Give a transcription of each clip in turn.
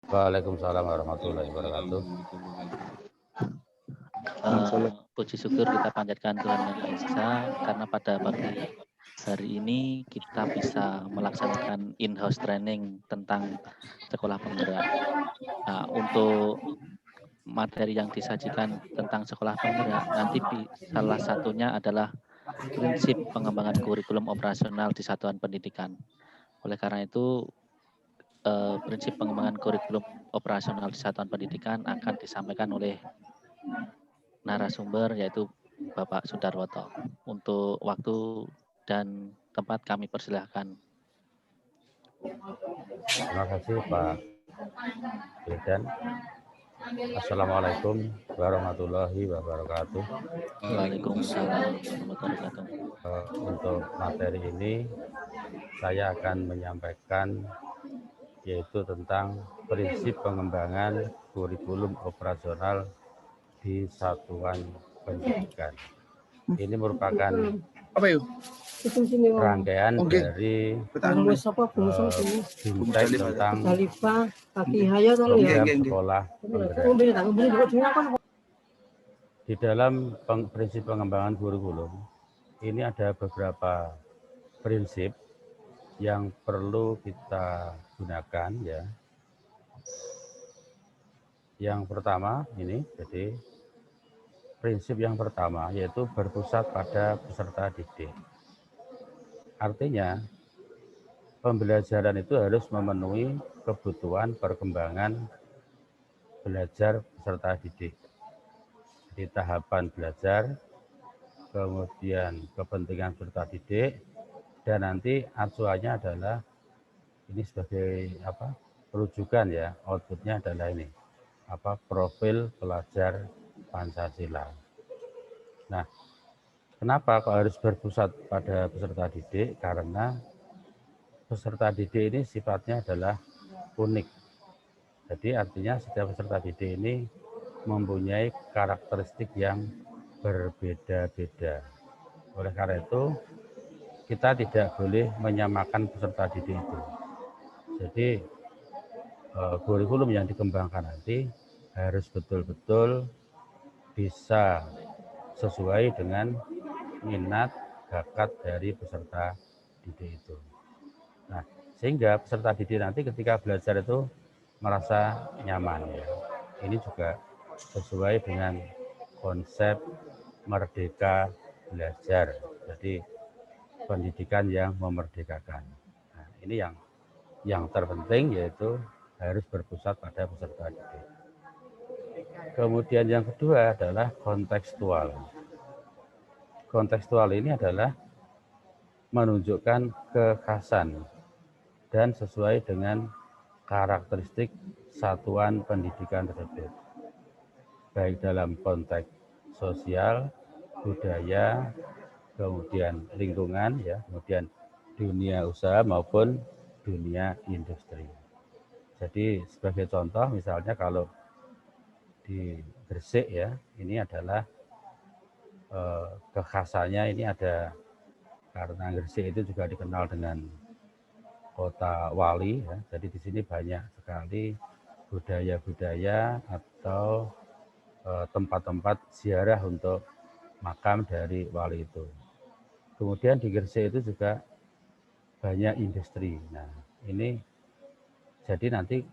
Waalaikumsalam warahmatullahi wabarakatuh. Puji syukur kita panjatkan Tuhan Yang Maha Esa karena pada pagi hari ini kita bisa melaksanakan in-house training tentang sekolah penggerak. Nah, untuk materi yang disajikan tentang sekolah penggerak nanti salah satunya adalah prinsip pengembangan kurikulum operasional di satuan pendidikan. Oleh karena itu, prinsip pengembangan kurikulum operasional di satuan pendidikan akan disampaikan oleh narasumber yaitu Bapak Sudarwoto. Untuk waktu dan tempat kami persilahkan. Terima kasih Pak Wildan. Assalamualaikum warahmatullahi wabarakatuh. Waalaikumsalam warahmatullahi wabarakatuh. Untuk materi ini saya akan menyampaikan yaitu tentang prinsip pengembangan kurikulum operasional di satuan pendidikan. Ini merupakan rangkaian dari bimtek tentang program sekolah penggerak. Di dalam prinsip pengembangan kurikulum ini ada beberapa prinsip yang perlu kita gunakan ya. Yang pertama ini, jadi prinsip yang pertama yaitu berpusat pada peserta didik. Artinya pembelajaran itu harus memenuhi kebutuhan perkembangan belajar peserta didik. Di tahapan belajar, kemudian kepentingan peserta didik, dan nanti acuannya adalah ini sebagai rujukan ya, outputnya adalah ini profil pelajar Pancasila. Nah, kenapa kok harus berpusat pada peserta didik? Karena peserta didik ini sifatnya adalah unik. Jadi artinya setiap peserta didik ini mempunyai karakteristik yang berbeda-beda. Oleh karena itu, kita tidak boleh menyamakan peserta didik itu. Jadi kurikulum yang dikembangkan nanti harus betul-betul bisa sesuai dengan minat, bakat dari peserta didik itu. Nah, sehingga peserta didik nanti ketika belajar itu merasa nyaman ya. Ini juga sesuai dengan konsep merdeka belajar. Jadi pendidikan yang memerdekakan. Nah, ini yang terpenting yaitu harus berpusat pada peserta didik. Kemudian yang kedua adalah kontekstual. Kontekstual ini adalah menunjukkan kekhasan dan sesuai dengan karakteristik satuan pendidikan tersebut. Baik dalam konteks sosial, budaya, kemudian lingkungan, ya, kemudian dunia usaha maupun dunia industri. Jadi sebagai contoh misalnya kalau di Gresik ya, ini adalah kekhasannya ini ada karena Gresik itu juga dikenal dengan kota wali ya. Jadi di sini banyak sekali budaya-budaya atau tempat-tempat ziarah untuk makam dari wali itu. Kemudian di Gresik itu juga banyak industri. Nah, ini jadi nanti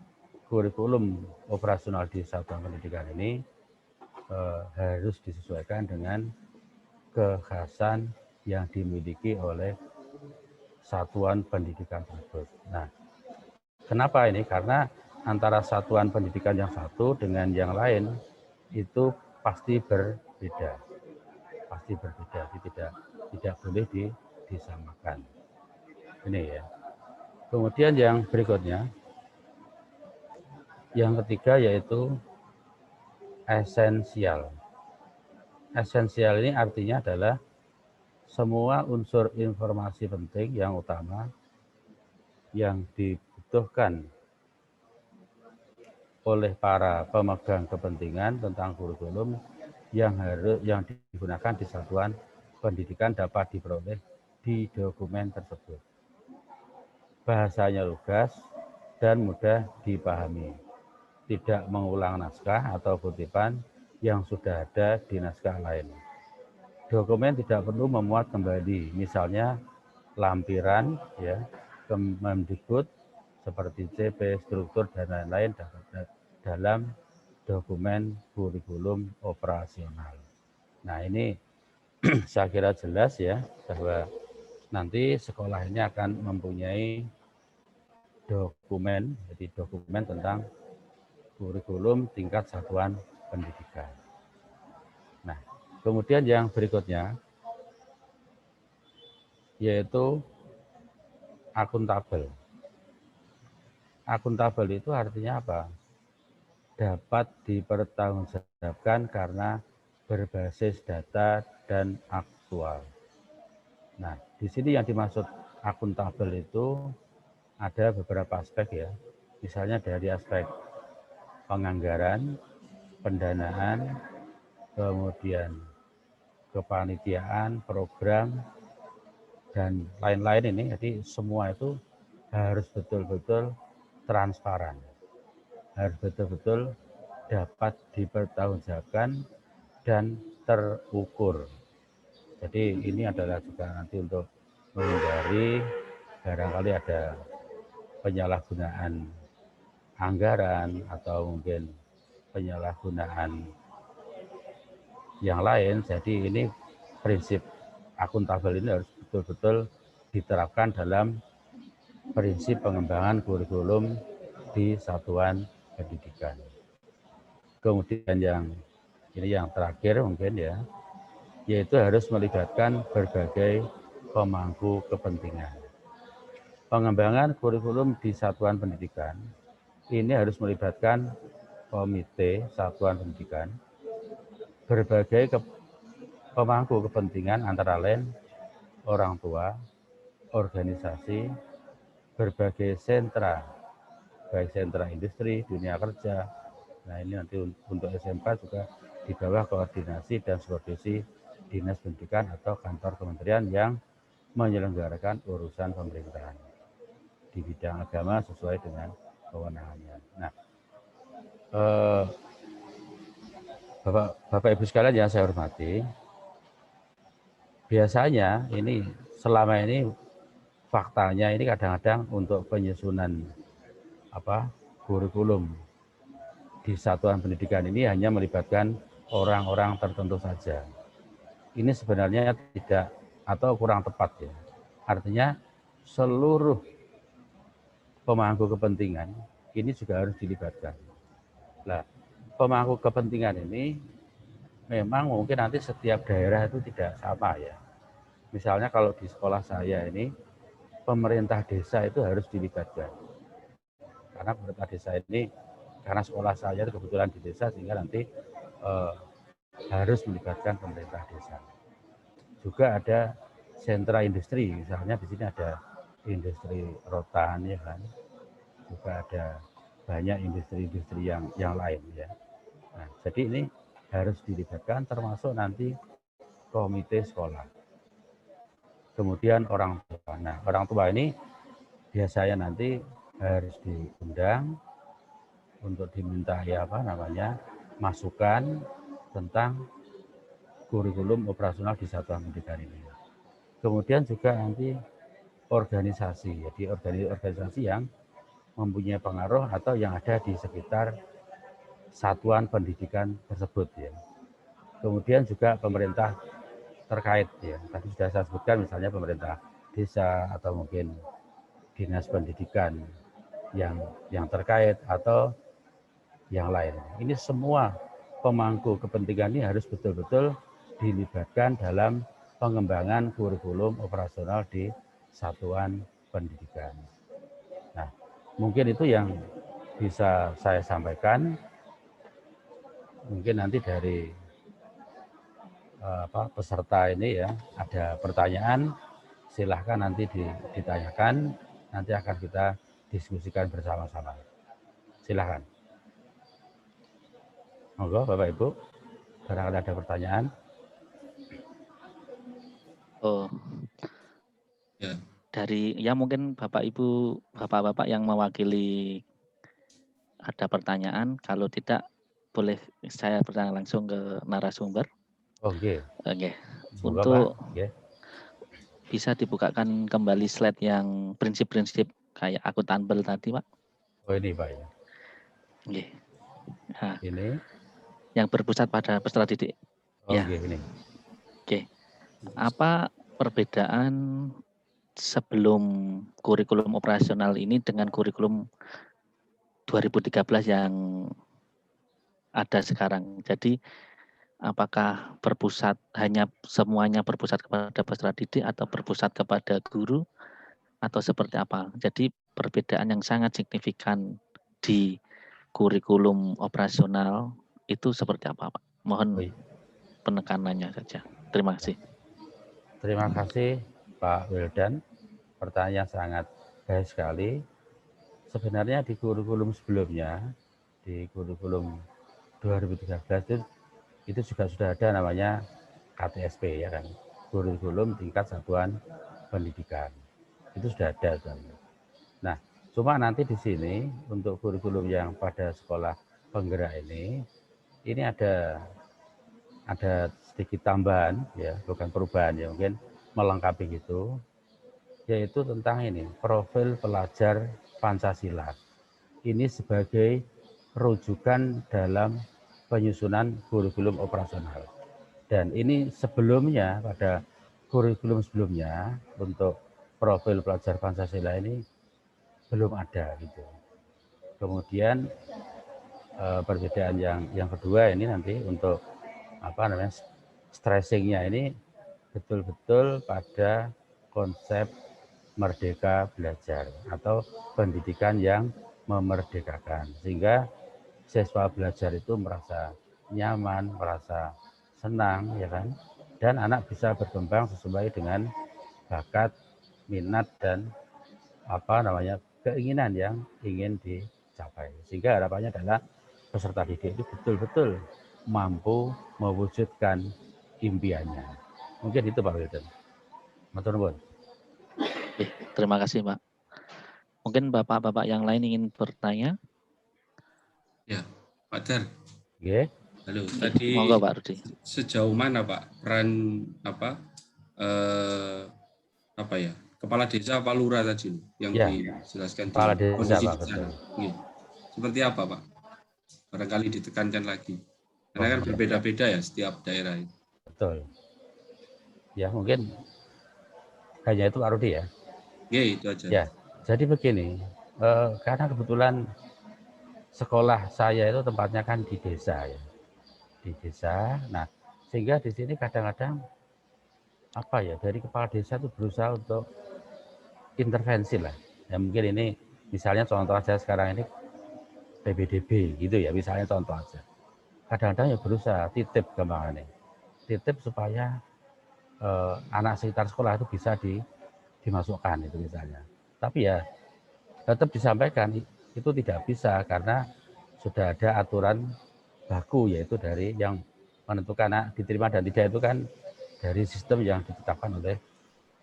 kurikulum operasional di satuan pendidikan ini harus disesuaikan dengan kekhasan yang dimiliki oleh satuan pendidikan tersebut. Nah, kenapa ini? Karena antara satuan pendidikan yang satu dengan yang lain itu pasti berbeda. Pasti berbeda, tidak boleh disamakan. Ini ya. Kemudian yang berikutnya, yang ketiga yaitu esensial. Esensial ini artinya adalah semua unsur informasi penting yang utama yang dibutuhkan oleh para pemegang kepentingan tentang kurikulum yang digunakan di satuan pendidikan dapat diperoleh di dokumen tersebut. Bahasanya lugas dan mudah dipahami. tidak mengulang naskah atau kutipan yang sudah ada di naskah lain. Dokumen tidak perlu memuat kembali, misalnya lampiran ya, Kemendikbud seperti CP, struktur dan lain-lain dalam dokumen kurikulum operasional. Nah, ini saya kira jelas ya bahwa nanti sekolah ini akan mempunyai dokumen, jadi dokumen tentang kurikulum tingkat satuan pendidikan. Nah, kemudian yang berikutnya yaitu akuntabel. Akuntabel itu artinya apa? Dapat dipertanggungjawabkan karena berbasis data dan aktual. Nah, di sini yang dimaksud akuntabel itu ada beberapa aspek ya. Misalnya dari aspek penganggaran, pendanaan, kemudian kepanitiaan, program, dan lain-lain ini. Jadi semua itu harus betul-betul transparan, harus betul-betul dapat dipertanggungjawabkan dan terukur. Jadi ini adalah juga nanti untuk menghindari barangkali ada penyalahgunaan anggaran atau mungkin penyalahgunaan yang lain. Jadi ini prinsip akuntabel ini harus betul-betul diterapkan dalam prinsip pengembangan kurikulum di satuan pendidikan. Kemudian yang terakhir mungkin ya, yaitu harus melibatkan berbagai pemangku kepentingan. Pengembangan kurikulum di satuan pendidikan ini harus melibatkan komite satuan pendidikan, berbagai pemangku kepentingan antara lain orang tua, organisasi, berbagai sentra, baik sentra industri, dunia kerja. Nah, ini nanti untuk SMK juga di bawah koordinasi dan supervisi Dinas Pendidikan atau kantor kementerian yang menyelenggarakan urusan pemerintahan di bidang agama sesuai dengan kewenangannya. Nah, Bapak Ibu sekalian yang saya hormati, biasanya ini selama ini faktanya ini kadang-kadang untuk penyusunan kurikulum di satuan pendidikan ini hanya melibatkan orang-orang tertentu saja. Ini sebenarnya tidak atau kurang tepat ya. Artinya seluruh pemangku kepentingan ini juga harus dilibatkan. Nah, pemangku kepentingan ini memang mungkin nanti setiap daerah itu tidak sama ya. Misalnya kalau di sekolah saya ini, pemerintah desa itu harus dilibatkan. Karena pemerintah desa ini, karena sekolah saya itu kebetulan di desa, sehingga nanti harus melibatkan pemerintah desa. Juga ada sentra industri, misalnya di sini ada industri rotan ya kan, juga ada banyak industri-industri yang lain ya. Nah, jadi ini harus dilibatkan termasuk nanti komite sekolah. Kemudian orang tua. Nah, orang tua ini biasanya nanti harus diundang untuk diminta masukan tentang kurikulum operasional di satuan pendidikan ini. Kemudian juga nanti organisasi, jadi organisasi yang mempunyai pengaruh atau yang ada di sekitar satuan pendidikan tersebut ya. Kemudian juga pemerintah terkait ya. Tadi sudah saya sebutkan misalnya pemerintah desa atau mungkin dinas pendidikan yang terkait atau yang lain. Ini semua pemangku kepentingan ini harus betul-betul dilibatkan dalam pengembangan kurikulum operasional di satuan pendidikan. Nah, mungkin itu yang bisa saya sampaikan. Mungkin nanti dari peserta ini ya ada pertanyaan, silahkan nanti ditanyakan, nanti akan kita diskusikan bersama-sama. Silahkan. Monggo Bapak Ibu, barangkali ada pertanyaan. Oh, dari ya mungkin Bapak Ibu, Bapak-bapak yang mewakili ada pertanyaan, kalau tidak boleh saya bertanya langsung ke narasumber. Oke. Oke. Semoga Pak. Untuk bisa dibukakan kembali slide yang prinsip-prinsip kayak akuntabel tadi, Pak. Oh ini Pak ya. Oke. Nah, ini yang berpusat pada peserta didik. ya. Ini. Oke. Apa perbedaan sebelum kurikulum operasional ini dengan kurikulum 2013 yang ada sekarang? Jadi apakah semuanya berpusat kepada peserta didik atau berpusat kepada guru atau seperti apa? Jadi perbedaan yang sangat signifikan di kurikulum operasional itu seperti apa, Pak? Mohon penekanannya saja. Terima kasih. Terima kasih Pak Wildan. Pertanyaan sangat baik sekali. Sebenarnya di kurikulum sebelumnya, di kurikulum 2013 itu juga sudah ada namanya KTSP ya kan, kurikulum tingkat satuan pendidikan. Itu sudah ada. Nah, cuma nanti di sini untuk kurikulum yang pada sekolah penggerak ini ada sedikit tambahan ya, bukan perubahan ya, mungkin melengkapi gitu, yaitu tentang ini profil pelajar Pancasila. Ini sebagai rujukan dalam penyusunan kurikulum operasional. Dan ini sebelumnya pada kurikulum sebelumnya untuk profil pelajar Pancasila ini belum ada gitu. Kemudian perbedaan yang kedua ini nanti untuk stressingnya ini betul-betul pada konsep merdeka belajar atau pendidikan yang memerdekakan, sehingga siswa belajar itu merasa nyaman, merasa senang ya kan, dan anak bisa berkembang sesuai dengan bakat, minat dan keinginan yang ingin dicapai, sehingga harapannya adalah peserta didik itu betul-betul mampu mewujudkan impiannya. Mungkin itu Pak Wildan. Matur nuwun. Terima kasih, Pak. Mungkin bapak-bapak yang lain ingin bertanya? Ya, Pak Dar. Oke. Halo, tadi monggo Pak Rudi. Sejauh mana Pak peran kepala desa apa lurah tadi yang dijelaskan kepala di desa, kondisi Pak, di sana? Seperti apa Pak? Barangkali ditekankan lagi. Karena kan berbeda-beda ya setiap daerah. Betul. Ya mungkin hanya itu Pak Rudi ya. Ya itu aja. Ya, jadi begini, karena kebetulan sekolah saya itu tempatnya kan di desa ya, di desa. Nah, sehingga di sini kadang-kadang dari kepala desa itu berusaha untuk intervensi lah. Ya mungkin ini misalnya contoh aja sekarang ini PPDB gitu ya, misalnya contoh aja. Kadang-kadang ya berusaha titip gampangannya, titip supaya anak sekitar sekolah itu bisa dimasukkan itu misalnya. Tapi ya tetap disampaikan itu tidak bisa karena sudah ada aturan baku, yaitu dari yang menentukan anak diterima dan tidak itu kan dari sistem yang ditetapkan oleh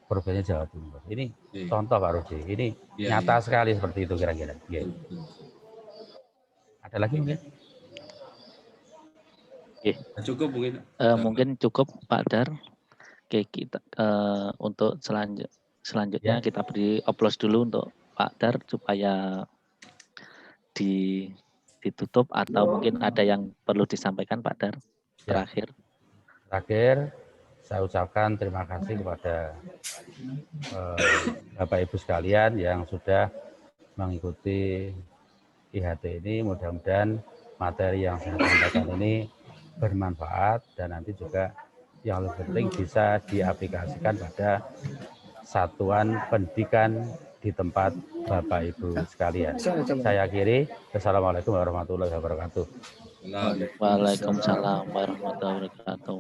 Provinsi Jawa Timur. Ini contoh Pak Rudi, ini nyata sekali seperti itu kira-kira. Ada lagi mungkin? Cukup mungkin. Mungkin cukup Pak Dar. Oke, kita untuk selanjutnya kita beri aplaus dulu untuk Pak Dar supaya ditutup atau mungkin ada yang perlu disampaikan Pak Dar terakhir. Terakhir saya ucapkan terima kasih kepada Bapak Ibu sekalian yang sudah mengikuti IHT ini. Mudah-mudahan materi yang saya sampaikan ini bermanfaat dan nanti juga yang lebih penting bisa diaplikasikan pada satuan pendidikan di tempat Bapak Ibu sekalian. Saya akhiri. Assalamualaikum warahmatullahi wabarakatuh. Waalaikumsalam warahmatullahi wabarakatuh.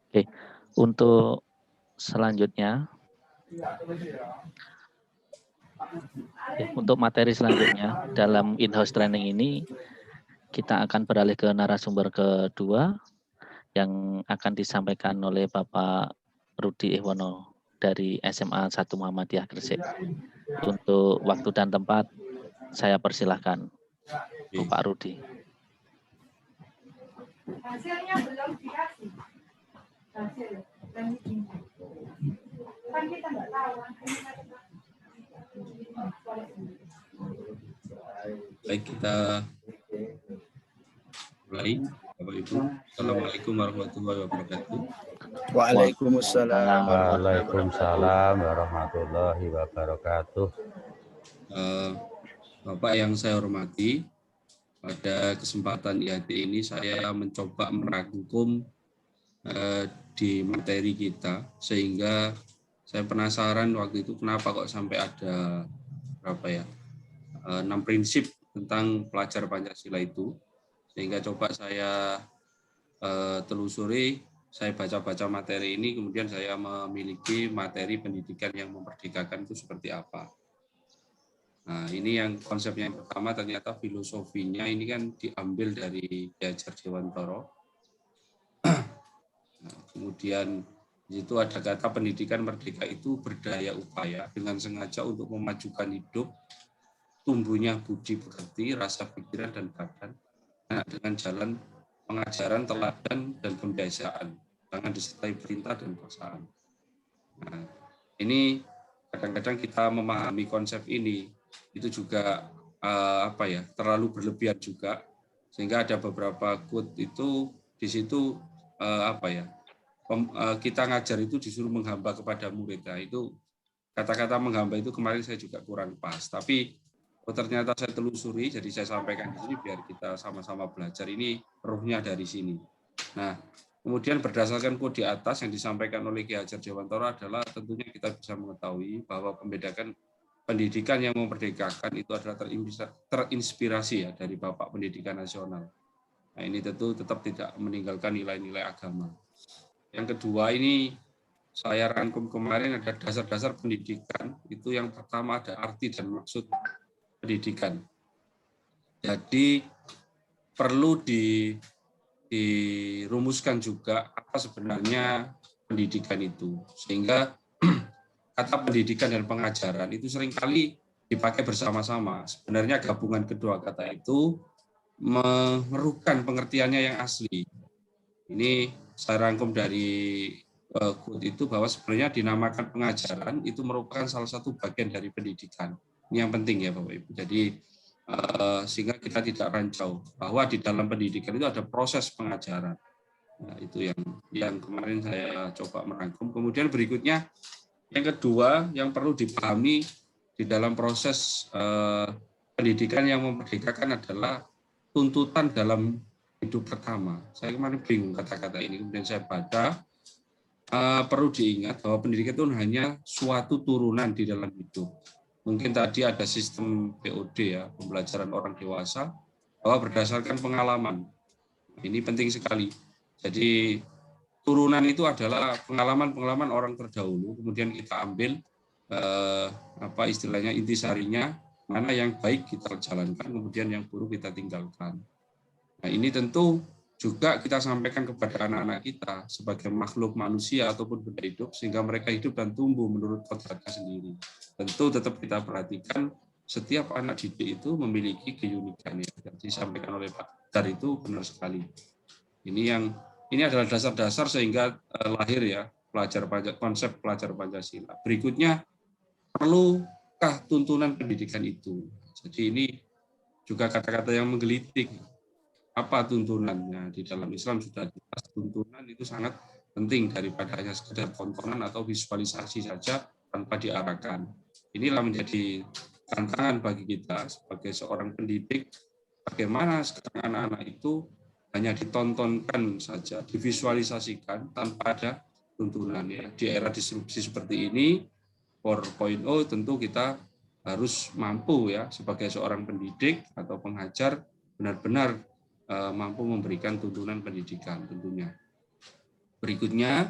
Oke, untuk selanjutnya, untuk materi selanjutnya dalam in-house training ini kita akan beralih ke narasumber kedua yang akan disampaikan oleh Bapak Rudi Ihwono dari SMA 1 Muhammadiyah Gresik. Untuk waktu dan tempat saya persilahkan Pak Rudi. Hasilnya belum dikasih. Hasil. Kan kita nggak tahu. Baik, kita mulai. Bapak Ibu, Assalamualaikum warahmatullahi wabarakatuh. Waalaikumsalam. Waalaikumsalam warahmatullahi wabarakatuh. Bapak yang saya hormati, pada kesempatan IHT ini saya mencoba merangkum di materi kita, sehingga saya penasaran waktu itu kenapa kok sampai ada 6 prinsip tentang pelajar Pancasila itu, sehingga coba saya telusuri, saya baca-baca materi ini, kemudian saya memiliki materi pendidikan yang memerdekakan itu seperti apa. Nah, ini yang konsepnya yang pertama, ternyata filosofinya ini kan diambil dari Ki Hajar Dewantara. Nah, kemudian di situ ada kata pendidikan merdeka itu berdaya upaya dengan sengaja untuk memajukan hidup, tumbuhnya budi pekerti, rasa pikiran dan badan, nah, dengan jalan pengajaran, teladan dan pembiasaan, jangan disertai perintah dan paksaan. Nah, ini kadang-kadang kita memahami konsep ini itu juga terlalu berlebihan juga, sehingga ada beberapa quote itu di situ kita ngajar itu disuruh menghamba kepada murid. Nah, itu kata-kata menghamba itu kemarin saya juga kurang pas, tapi ternyata saya telusuri, jadi saya sampaikan di sini biar kita sama-sama belajar. Ini ruhnya dari sini. Nah, kemudian berdasarkan quote di atas yang disampaikan oleh Ki Hajar Dewantara adalah tentunya kita bisa mengetahui bahwa pendidikan yang memerdekakan itu adalah terinspirasi ya dari Bapak Pendidikan Nasional. Nah, ini tentu tetap tidak meninggalkan nilai-nilai agama. Yang kedua, ini saya rangkum kemarin ada dasar-dasar pendidikan. Itu yang pertama ada arti dan maksud pendidikan. Jadi perlu dirumuskan juga apa sebenarnya pendidikan itu, sehingga kata pendidikan dan pengajaran itu seringkali dipakai bersama-sama. Sebenarnya gabungan kedua kata itu memerlukan pengertiannya yang asli. Ini saya rangkum dari quote itu bahwa sebenarnya dinamakan pengajaran itu merupakan salah satu bagian dari pendidikan. Ini yang penting ya Bapak Ibu. Jadi sehingga kita tidak rancau bahwa di dalam pendidikan itu ada proses pengajaran. Nah, itu yang kemarin saya coba merangkum. Kemudian berikutnya yang kedua yang perlu dipahami di dalam proses pendidikan yang memerdekakan adalah tuntutan dalam hidup pertama. Saya kemarin bingung kata-kata ini, kemudian saya baca, perlu diingat bahwa pendidikan itu hanya suatu turunan di dalam hidup. Mungkin tadi ada sistem POD ya, pembelajaran orang dewasa, bahwa berdasarkan pengalaman. Ini penting sekali. Jadi turunan itu adalah pengalaman-pengalaman orang terdahulu, kemudian kita ambil istilahnya intisarinya, mana yang baik kita jalankan, kemudian yang buruk kita tinggalkan. Nah, ini tentu juga kita sampaikan kepada anak-anak kita sebagai makhluk manusia ataupun benda hidup, sehingga mereka hidup dan tumbuh menurut kodratnya sendiri. Tentu tetap kita perhatikan setiap anak didik itu memiliki keunikan yang disampaikan oleh Pak Dar itu benar sekali. Ini adalah dasar-dasar sehingga lahir ya konsep pelajar Pancasila. Berikutnya, perlukah tuntunan pendidikan itu? Jadi ini juga kata-kata yang menggelitik. Apa tuntunannya? Di dalam Islam sudah jelas tuntunan itu sangat penting daripada hanya sekedar tontonan atau visualisasi saja tanpa diarahkan. Inilah menjadi tantangan bagi kita sebagai seorang pendidik, bagaimana sekarang anak-anak itu hanya ditontonkan saja, divisualisasikan tanpa ada tuntunan ya. Di era disrupsi seperti ini, 4.0 tentu kita harus mampu ya sebagai seorang pendidik atau pengajar benar-benar mampu memberikan tuntunan pendidikan tentunya. Berikutnya,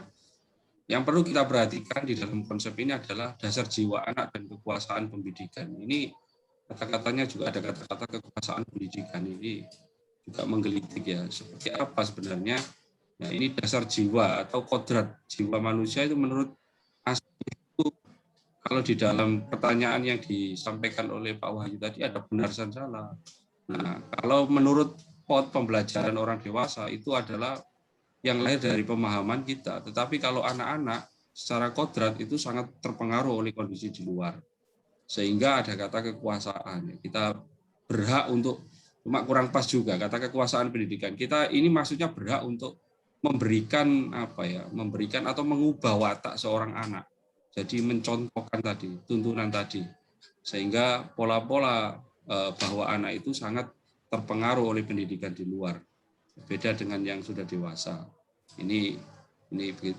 yang perlu kita perhatikan di dalam konsep ini adalah dasar jiwa anak dan kekuasaan pendidikan. Ini kata-katanya juga ada kata-kata kekuasaan pendidikan ini juga menggelitik ya, seperti apa sebenarnya. Nah, ini dasar jiwa atau kodrat jiwa manusia itu menurut asli itu kalau di dalam pertanyaan yang disampaikan oleh Pak Wahyu tadi ada benar dan salah. Nah, kalau menurut pembelajaran orang dewasa itu adalah yang lahir dari pemahaman kita, tetapi kalau anak-anak secara kodrat itu sangat terpengaruh oleh kondisi di luar. Sehingga ada kata kekuasaan. Kita berhak untuk, cuma kurang pas juga kata kekuasaan pendidikan. Kita ini maksudnya berhak untuk memberikan memberikan atau mengubah watak seorang anak. Jadi mencontohkan tadi, tuntunan tadi. Sehingga pola-pola bahwa anak itu sangat terpengaruh oleh pendidikan di luar. Beda dengan yang sudah dewasa. Ini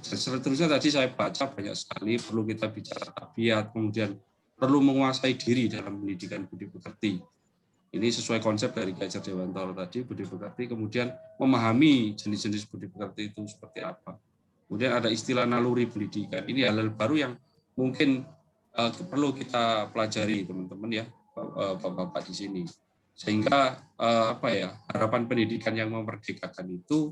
seterusnya tadi saya baca banyak sekali, perlu kita bicara tabiat, kemudian perlu menguasai diri dalam pendidikan budi pekerti. Ini sesuai konsep dari Ki Hajar Dewantara tadi, budi pekerti, kemudian memahami jenis-jenis budi pekerti itu seperti apa. Kemudian ada istilah naluri pendidikan. Ini hal-hal baru yang mungkin perlu kita pelajari, teman-teman ya, Bapak-bapak di sini. Sehingga harapan pendidikan yang memerdekakan itu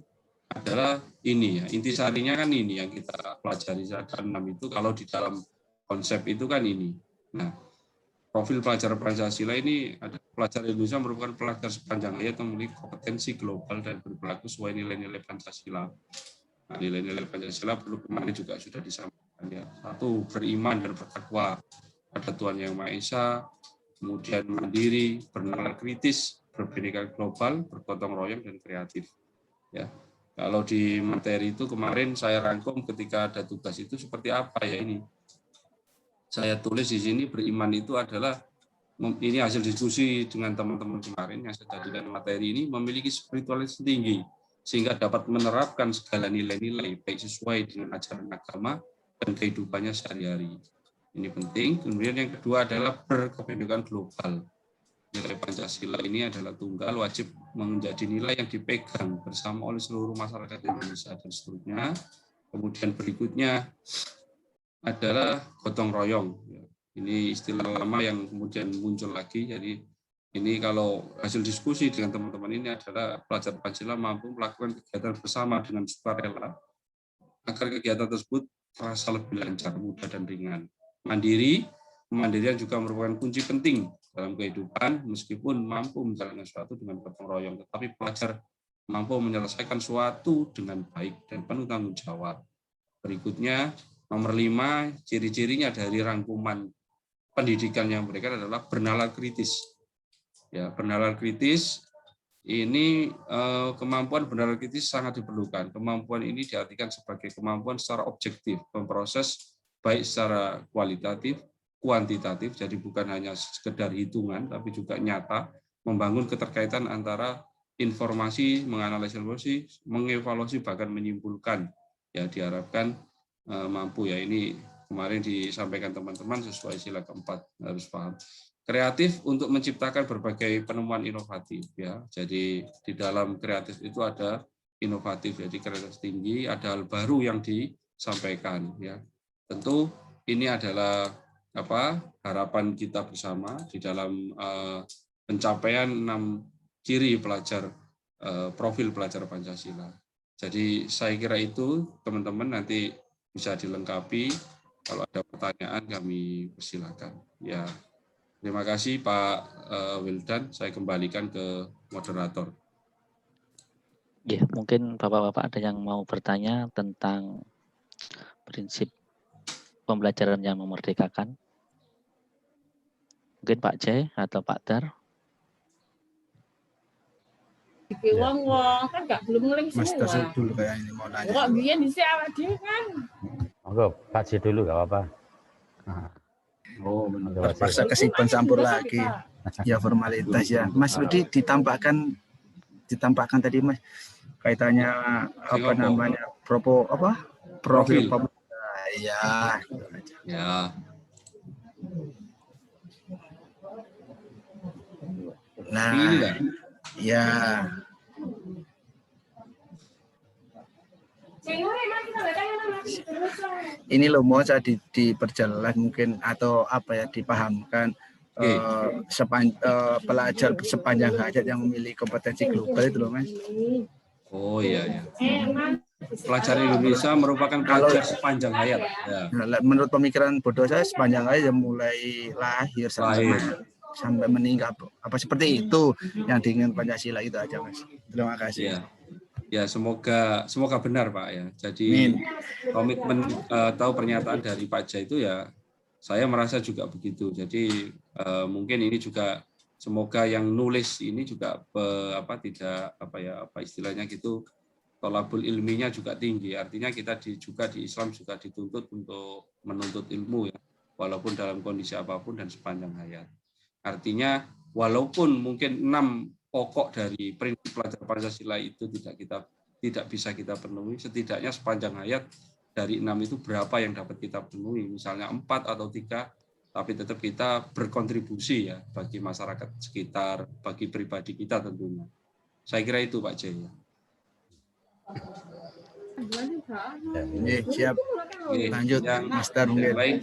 adalah ini ya, intisarinya kan ini yang kita pelajari secara 6 itu, kalau di dalam konsep itu kan ini. Nah, profil pelajar Pancasila ini ada pelajar Indonesia merupakan pelajar sepanjang hayat yang memiliki kompetensi global dan berperilaku sesuai nilai-nilai Pancasila. Nah, nilai-nilai Pancasila perlu kemarin juga sudah disampaikan ya. 1, beriman dan bertakwa pada Tuhan Yang Maha Esa, kemudian mandiri, bernalar kritis, berbhinneka global, bergotong royong dan kreatif. Ya. Kalau di materi itu kemarin saya rangkum ketika ada tugas itu seperti apa ya ini. Saya tulis di sini beriman itu adalah, ini hasil diskusi dengan teman-teman kemarin yang saya jadikan materi ini, memiliki spiritualitas tinggi sehingga dapat menerapkan segala nilai-nilai baik sesuai dengan ajaran agama dan kehidupannya sehari-hari. Ini penting. Kemudian yang kedua adalah berkepentingan global. Nilai Pancasila ini adalah tunggal, wajib menjadi nilai yang dipegang bersama oleh seluruh masyarakat Indonesia dan seterusnya. Kemudian berikutnya adalah gotong royong. Ini istilah lama yang kemudian muncul lagi. Jadi ini kalau hasil diskusi dengan teman-teman ini adalah pelajar Pancasila mampu melakukan kegiatan bersama dengan sukarela agar kegiatan tersebut terasa lebih lancar, mudah dan ringan. Kemandirian juga merupakan kunci penting dalam kehidupan, meskipun mampu menjalankan sesuatu dengan gotong royong, tetapi pelajar mampu menyelesaikan sesuatu dengan baik dan penuh tanggung jawab. Berikutnya, nomor 5, ciri-cirinya dari rangkuman pendidikan yang mereka adalah bernalar kritis. Ya, bernalar kritis ini kemampuan bernalar kritis sangat diperlukan. Kemampuan ini diartikan sebagai kemampuan secara objektif, memproses baik secara kualitatif, kuantitatif, jadi bukan hanya sekedar hitungan, tapi juga nyata, membangun keterkaitan antara informasi, menganalisis informasi, mengevaluasi, bahkan menyimpulkan. Ya, diharapkan mampu ya, ini kemarin disampaikan teman-teman sesuai sila keempat, harus paham. Kreatif untuk menciptakan berbagai penemuan inovatif ya. Jadi di dalam kreatif itu ada inovatif, jadi kreatif tinggi, ada hal baru yang disampaikan ya. Tentu ini adalah harapan kita bersama di dalam pencapaian 6 ciri pelajar profil pelajar Pancasila. Jadi saya kira itu teman-teman nanti bisa dilengkapi. Kalau ada pertanyaan kami persilakan. Ya, terima kasih Pak Wildan. Saya kembalikan ke moderator. Ya, mungkin Bapak-bapak ada yang mau bertanya tentang prinsip pembelajaran yang memerdekakan. Mungkin Pak Jai atau Pak Dar. Wong-wong kan nggak belum mulai Mas semua. Tasuk dulu kayak ini mau nanya. Kok biar di awak dia kan? Monggo Pak J dulu nggak apa-apa. Oh, Monggo, Pak J. terpaksa kesibukan campur lagi. Ya formalitas ya. Mas Budi ditampakkan tadi Mas kaitannya apa namanya profil pemuda. Ya. Ya. Nah, ini enggak? ya. Ini loh mau saya diperjelas mungkin atau apa ya dipahamkan pelajar sepanjang hayat yang memiliki kompetensi global itu loh Mas. Oh iya ya. pelajar Indonesia merupakan pelajar sepanjang hayat. Ya. Nah, menurut pemikiran bodoh saya sepanjang hayat mulai lahir sampai meninggal apa seperti itu yang diingin Pancasila itu aja Mas. Terima kasih. Ya semoga benar Pak ya. Jadi komitmen atau pernyataan dari Pak Ja itu ya saya merasa juga begitu. Jadi mungkin ini juga semoga yang nulis ini juga istilahnya gitu, tolabul ilminya juga tinggi. Artinya kita juga di Islam juga dituntut untuk menuntut ilmu ya, walaupun dalam kondisi apapun dan sepanjang hayat. Artinya walaupun mungkin 6 pokok dari prinsip pelajar Pancasila itu tidak bisa kita penuhi, setidaknya sepanjang hayat dari 6 itu berapa yang dapat kita penuhi, misalnya 4 atau 3, tapi tetap kita berkontribusi ya bagi masyarakat sekitar, bagi pribadi kita tentunya. Saya kira itu Pak Jaya. Siap. Lanjut Master mungkin. Baik.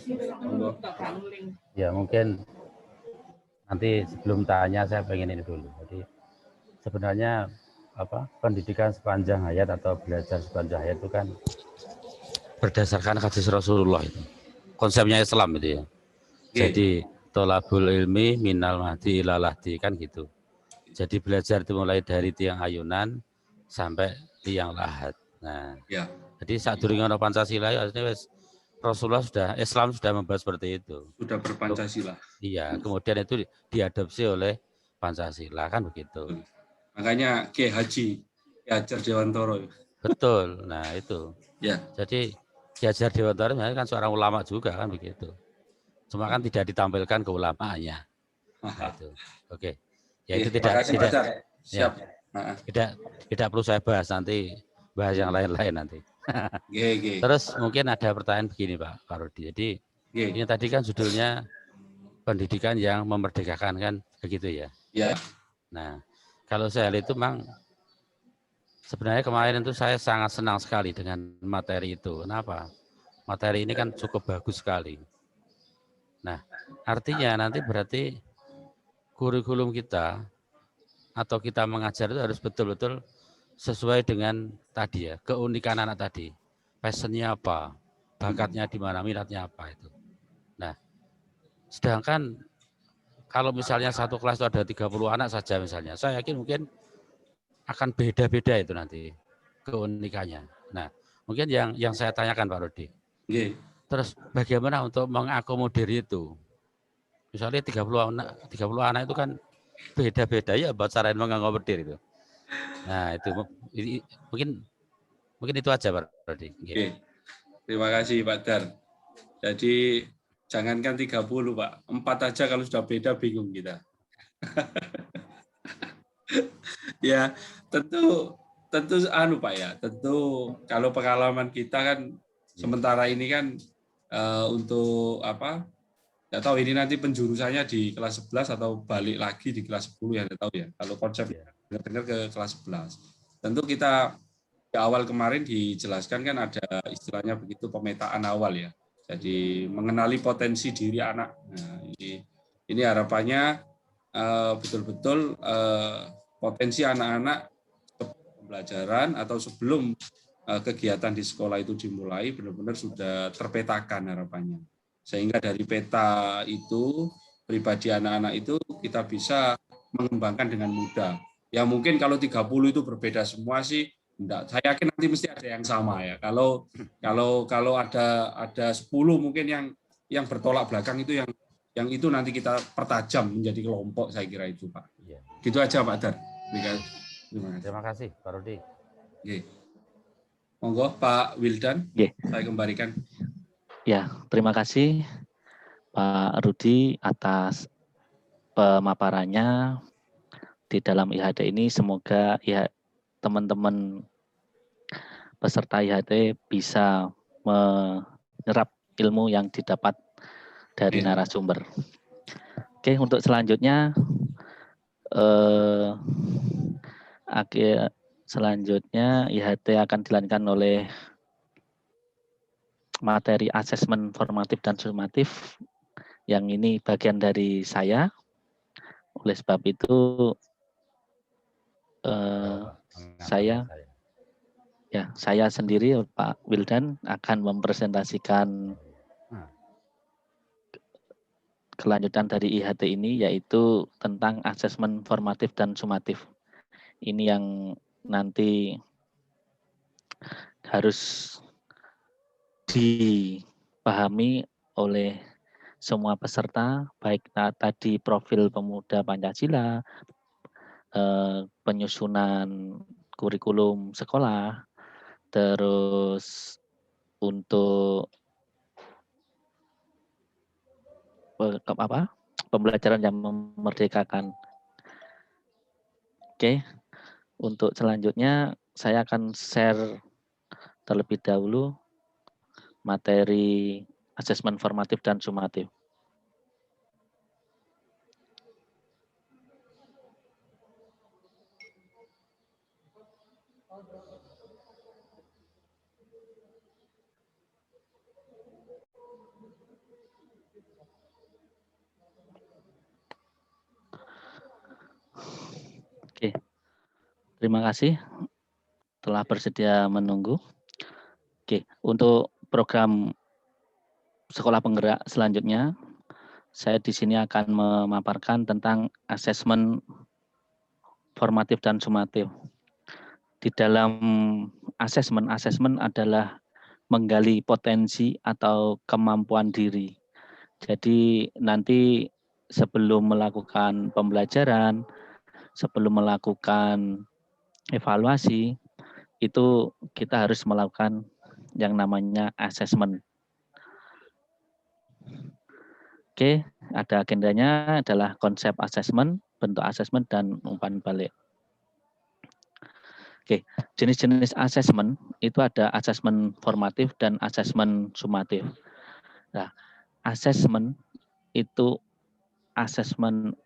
Ya mungkin nanti sebelum tanya saya pengen ini dulu. Jadi sebenarnya pendidikan sepanjang hayat atau belajar sepanjang hayat itu kan berdasarkan hadis Rasulullah itu. Konsepnya Islam itu ya. Jadi tolabul ilmi minal mahdi ilal lahdi kan gitu. Jadi belajar itu mulai dari tiang ayunan sampai liang lahat. Nah, jadi saat durunge ana Pancasila ya Rasulullah Islam sudah membahas seperti itu. Sudah berpancasila. Iya, kemudian itu diadopsi oleh Pancasila kan begitu. Makanya Kiai Haji Hajar Dewantoro. Betul. Nah, itu. Ya. Jadi Kiai Hajar Dewantoro kan seorang ulama juga kan begitu. Cuma kan tidak ditampilkan keulamaannya. Nah, itu. Oke. Ya itu tidak siap. Ya, tidak perlu saya bahas, nanti bahas yang lain-lain nanti. Terus mungkin ada pertanyaan begini Pak Rudi. Jadi ini tadi kan judulnya pendidikan yang memerdekakan kan begitu ya. Ya. Nah, kalau saya lihat itu memang sebenarnya kemarin itu saya sangat senang sekali dengan materi itu. Kenapa? Materi ini kan cukup bagus sekali. Nah, artinya nanti berarti kurikulum kita atau kita mengajar itu harus betul-betul sesuai dengan tadi ya, keunikan anak tadi. Passionnya apa, bakatnya di mana, minatnya apa itu. Nah, sedangkan kalau misalnya satu kelas itu ada 30 anak saja misalnya, saya yakin mungkin akan beda-beda itu nanti keunikannya. Nah, mungkin yang saya tanyakan Pak Rudi. Terus bagaimana untuk mengakomodir itu? Misalnya 30 anak itu kan beda-beda ya buat cara mengakomodir itu. Nah, itu mungkin itu aja Pak Rodi. Terima kasih Pak Dar. Jadi jangankan 30 Pak, 4 aja kalau sudah beda bingung kita. Ya, tentu Pak ya. Tentu kalau pengalaman kita kan sementara ini kan untuk apa? Tidak tahu ini nanti penjurusannya di kelas 11 atau balik lagi di kelas 10 ya, tidak tahu ya. Kalau konsep dengar ke kelas 11. Tentu kita di awal kemarin dijelaskan kan ada istilahnya begitu pemetaan awal ya. Jadi mengenali potensi diri anak. Nah, ini harapannya betul-betul potensi anak-anak pembelajaran atau sebelum kegiatan di sekolah itu dimulai benar-benar sudah terpetakan harapannya. Sehingga dari peta itu, pribadi anak-anak itu kita bisa mengembangkan dengan mudah. Ya mungkin kalau 30 itu berbeda semua sih, enggak. Saya yakin nanti mesti ada yang sama ya. Kalau ada 10 mungkin yang bertolak belakang itu yang itu nanti kita pertajam menjadi kelompok, saya kira itu Pak. Ya. Gitu aja Pak Dar. Terima kasih Pak Rudi. Monggo Pak Wildan, saya kembalikan. Ya, terima kasih Pak Rudi atas pemaparannya di dalam IHD ini. Semoga ya teman-teman peserta IHD bisa menyerap ilmu yang didapat dari narasumber. Oke, untuk selanjutnya selanjutnya IHD akan dilanjutkan oleh materi asesmen formatif dan sumatif, yang ini bagian dari saya. Oleh sebab itu saya Ya, saya sendiri Pak Wildan akan mempresentasikan kelanjutan dari IHT ini, yaitu tentang asesmen formatif dan sumatif. Ini yang nanti harus dipahami oleh semua peserta, baik tadi profil pemuda Pancasila, penyusunan kurikulum sekolah, terus untuk pembelajaran yang memerdekakan. Oke, untuk selanjutnya saya akan share terlebih dahulu materi asesmen formatif dan sumatif. Oke, terima kasih telah bersedia menunggu. Oke, untuk program sekolah penggerak selanjutnya, saya di sini akan memaparkan tentang asesmen formatif dan sumatif. Di dalam asesmen adalah menggali potensi atau kemampuan diri. Jadi nanti sebelum melakukan pembelajaran, sebelum melakukan evaluasi, itu kita harus melakukan yang namanya asesmen. Oke, ada agendanya adalah konsep asesmen, bentuk asesmen, dan umpan balik. Oke, jenis-jenis asesmen itu ada asesmen formatif dan asesmen sumatif. Nah, asesmen itu asesmen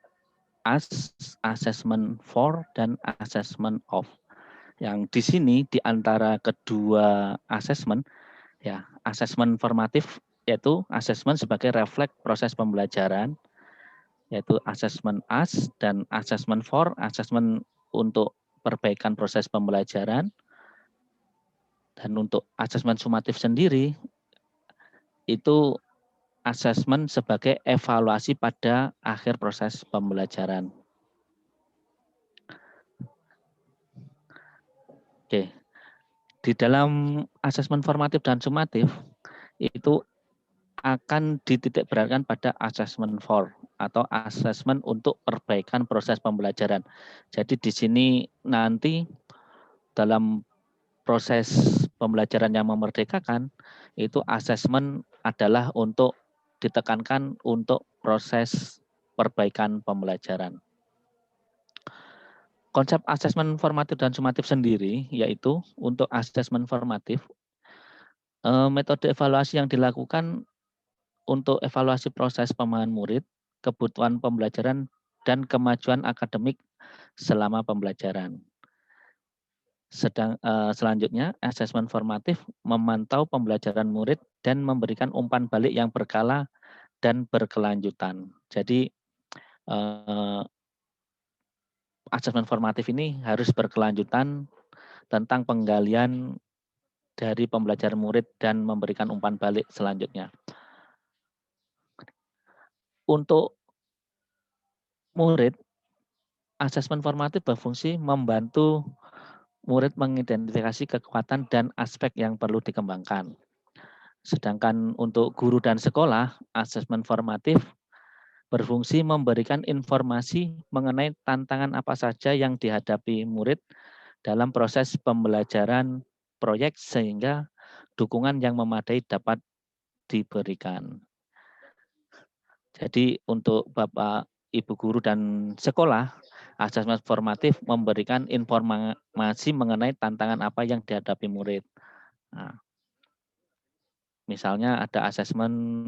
as, asesmen for, dan asesmen of. Yang di sini di antara kedua asesmen, ya, asesmen formatif yaitu asesmen sebagai refleks proses pembelajaran, yaitu asesmen as, dan asesmen for, asesmen untuk perbaikan proses pembelajaran. Dan untuk asesmen sumatif sendiri, itu asesmen sebagai evaluasi pada akhir proses pembelajaran. Oke, di dalam asesmen formatif dan sumatif, itu akan dititik beratkan pada asesmen for atau asesmen untuk perbaikan proses pembelajaran. Jadi di sini nanti dalam proses pembelajaran yang memerdekakan, itu asesmen adalah untuk ditekankan untuk proses perbaikan pembelajaran. Konsep asesmen formatif dan sumatif sendiri, yaitu untuk asesmen formatif, metode evaluasi yang dilakukan untuk evaluasi proses pemahaman murid, kebutuhan pembelajaran, dan kemajuan akademik selama pembelajaran. Selanjutnya, asesmen formatif memantau pembelajaran murid dan memberikan umpan balik yang berkala dan berkelanjutan. Jadi, asesmen formatif ini harus berkelanjutan tentang penggalian dari pembelajaran murid dan memberikan umpan balik selanjutnya. Untuk murid, asesmen formatif berfungsi membantu murid mengidentifikasi kekuatan dan aspek yang perlu dikembangkan. Sedangkan untuk guru dan sekolah, asesmen formatif berfungsi memberikan informasi mengenai tantangan apa saja yang dihadapi murid dalam proses pembelajaran proyek sehingga dukungan yang memadai dapat diberikan. Jadi untuk Bapak, Ibu guru dan sekolah, asesmen formatif memberikan informasi mengenai tantangan apa yang dihadapi murid. Nah, misalnya ada asesmen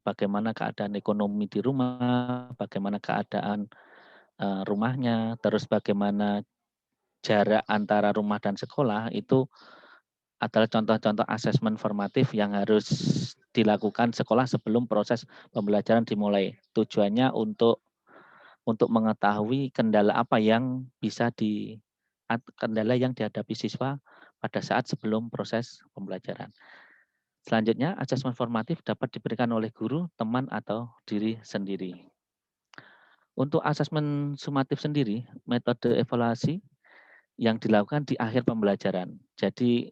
bagaimana keadaan ekonomi di rumah, bagaimana keadaan rumahnya, terus bagaimana jarak antara rumah dan sekolah, itu adalah contoh-contoh asesmen formatif yang harus dilakukan sekolah sebelum proses pembelajaran dimulai. Tujuannya untuk mengetahui kendala apa yang bisa kendala yang dihadapi siswa pada saat sebelum proses pembelajaran. Selanjutnya, asesmen formatif dapat diberikan oleh guru, teman, atau diri sendiri. Untuk asesmen sumatif sendiri, metode evaluasi yang dilakukan di akhir pembelajaran. Jadi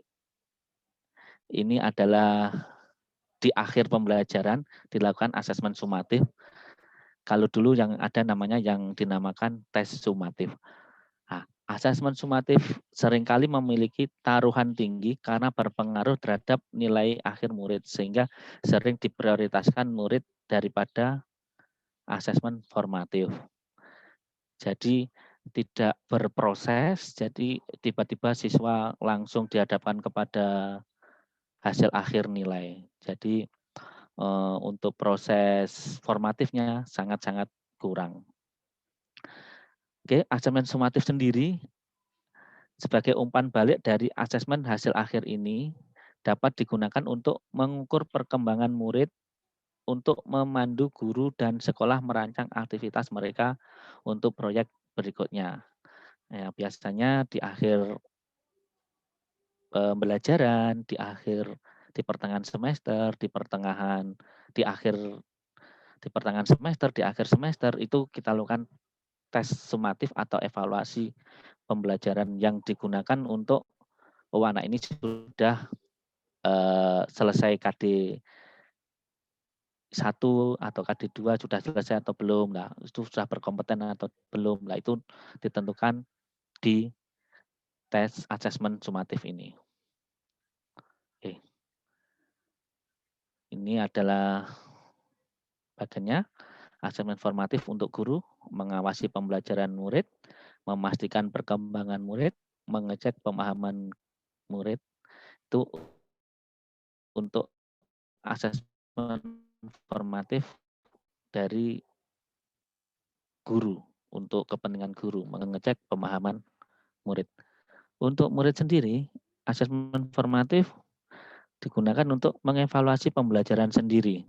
ini adalah di akhir pembelajaran dilakukan asesmen sumatif. Kalau dulu yang ada namanya yang dinamakan tes sumatif. Nah, asesmen sumatif seringkali memiliki taruhan tinggi karena berpengaruh terhadap nilai akhir murid, sehingga sering diprioritaskan murid daripada asesmen formatif. Jadi tidak berproses, jadi tiba-tiba siswa langsung dihadapkan kepada hasil akhir nilai. Jadi untuk proses formatifnya sangat-sangat kurang. Oke, asesmen sumatif sendiri sebagai umpan balik dari asesmen hasil akhir ini dapat digunakan untuk mengukur perkembangan murid, untuk memandu guru dan sekolah merancang aktivitas mereka untuk proyek berikutnya. Ya, biasanya di akhir pembelajaran, di pertengahan semester, di akhir semester itu kita lakukan tes sumatif atau evaluasi pembelajaran yang digunakan untuk anak ini sudah selesai KD 1 atau KD 2 sudah selesai atau belum. Nah, itu sudah berkompeten atau belum. Nah, itu ditentukan di tes asesmen sumatif ini. Oke. Ini adalah bagiannya. Asesmen formatif untuk guru, mengawasi pembelajaran murid, memastikan perkembangan murid, mengecek pemahaman murid. Itu untuk asesmen formatif dari guru, untuk kepentingan guru, mengecek pemahaman murid. Untuk murid sendiri, asesmen formatif digunakan untuk mengevaluasi pembelajaran sendiri,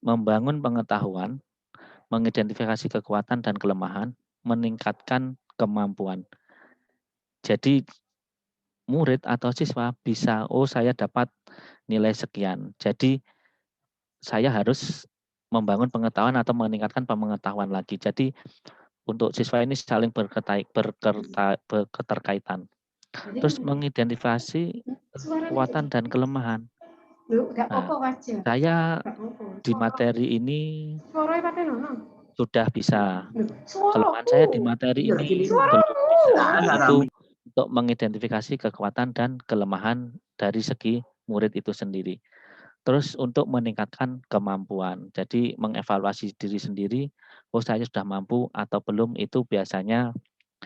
membangun pengetahuan, mengidentifikasi kekuatan dan kelemahan, meningkatkan kemampuan. Jadi murid atau siswa bisa, oh saya dapat nilai sekian. Jadi saya harus membangun pengetahuan atau meningkatkan pengetahuan lagi. Jadi untuk siswa ini saling berketerkaitan. Terus mengidentifikasi kekuatan dan kelemahan. Nah, saya di materi ini sudah bisa. Kelemahan saya di materi ini belum bisa. Itu untuk mengidentifikasi kekuatan dan kelemahan dari segi murid itu sendiri. Terus untuk meningkatkan kemampuan. Jadi mengevaluasi diri sendiri, oh saya sudah mampu atau belum, itu biasanya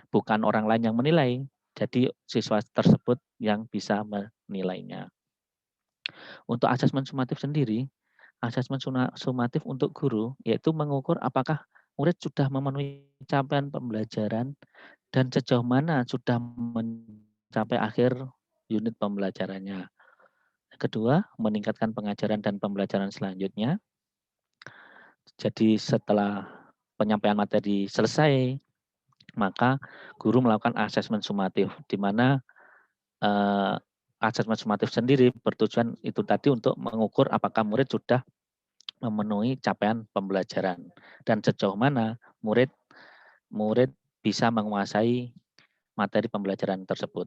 bukan orang lain yang menilai. Jadi siswa tersebut yang bisa menilainya. Untuk asesmen sumatif sendiri, asesmen sumatif untuk guru yaitu mengukur apakah murid sudah memenuhi capaian pembelajaran dan sejauh mana sudah mencapai akhir unit pembelajarannya. Kedua, meningkatkan pengajaran dan pembelajaran selanjutnya. Jadi setelah penyampaian materi selesai, maka guru melakukan asesmen sumatif, di mana asesmen sumatif sendiri bertujuan itu tadi untuk mengukur apakah murid sudah memenuhi capaian pembelajaran dan sejauh mana murid bisa menguasai materi pembelajaran tersebut.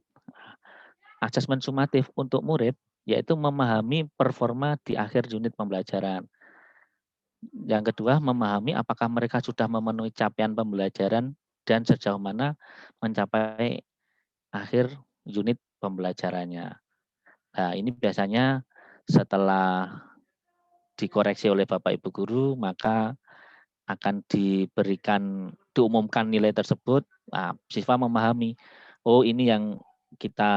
Asesmen sumatif untuk murid yaitu memahami performa di akhir unit pembelajaran. Yang kedua, memahami apakah mereka sudah memenuhi capaian pembelajaran dan sejauh mana mencapai akhir unit pembelajarannya. Nah, ini biasanya setelah dikoreksi oleh Bapak Ibu guru, maka akan diumumkan nilai tersebut. Nah, siswa memahami, oh ini yang kita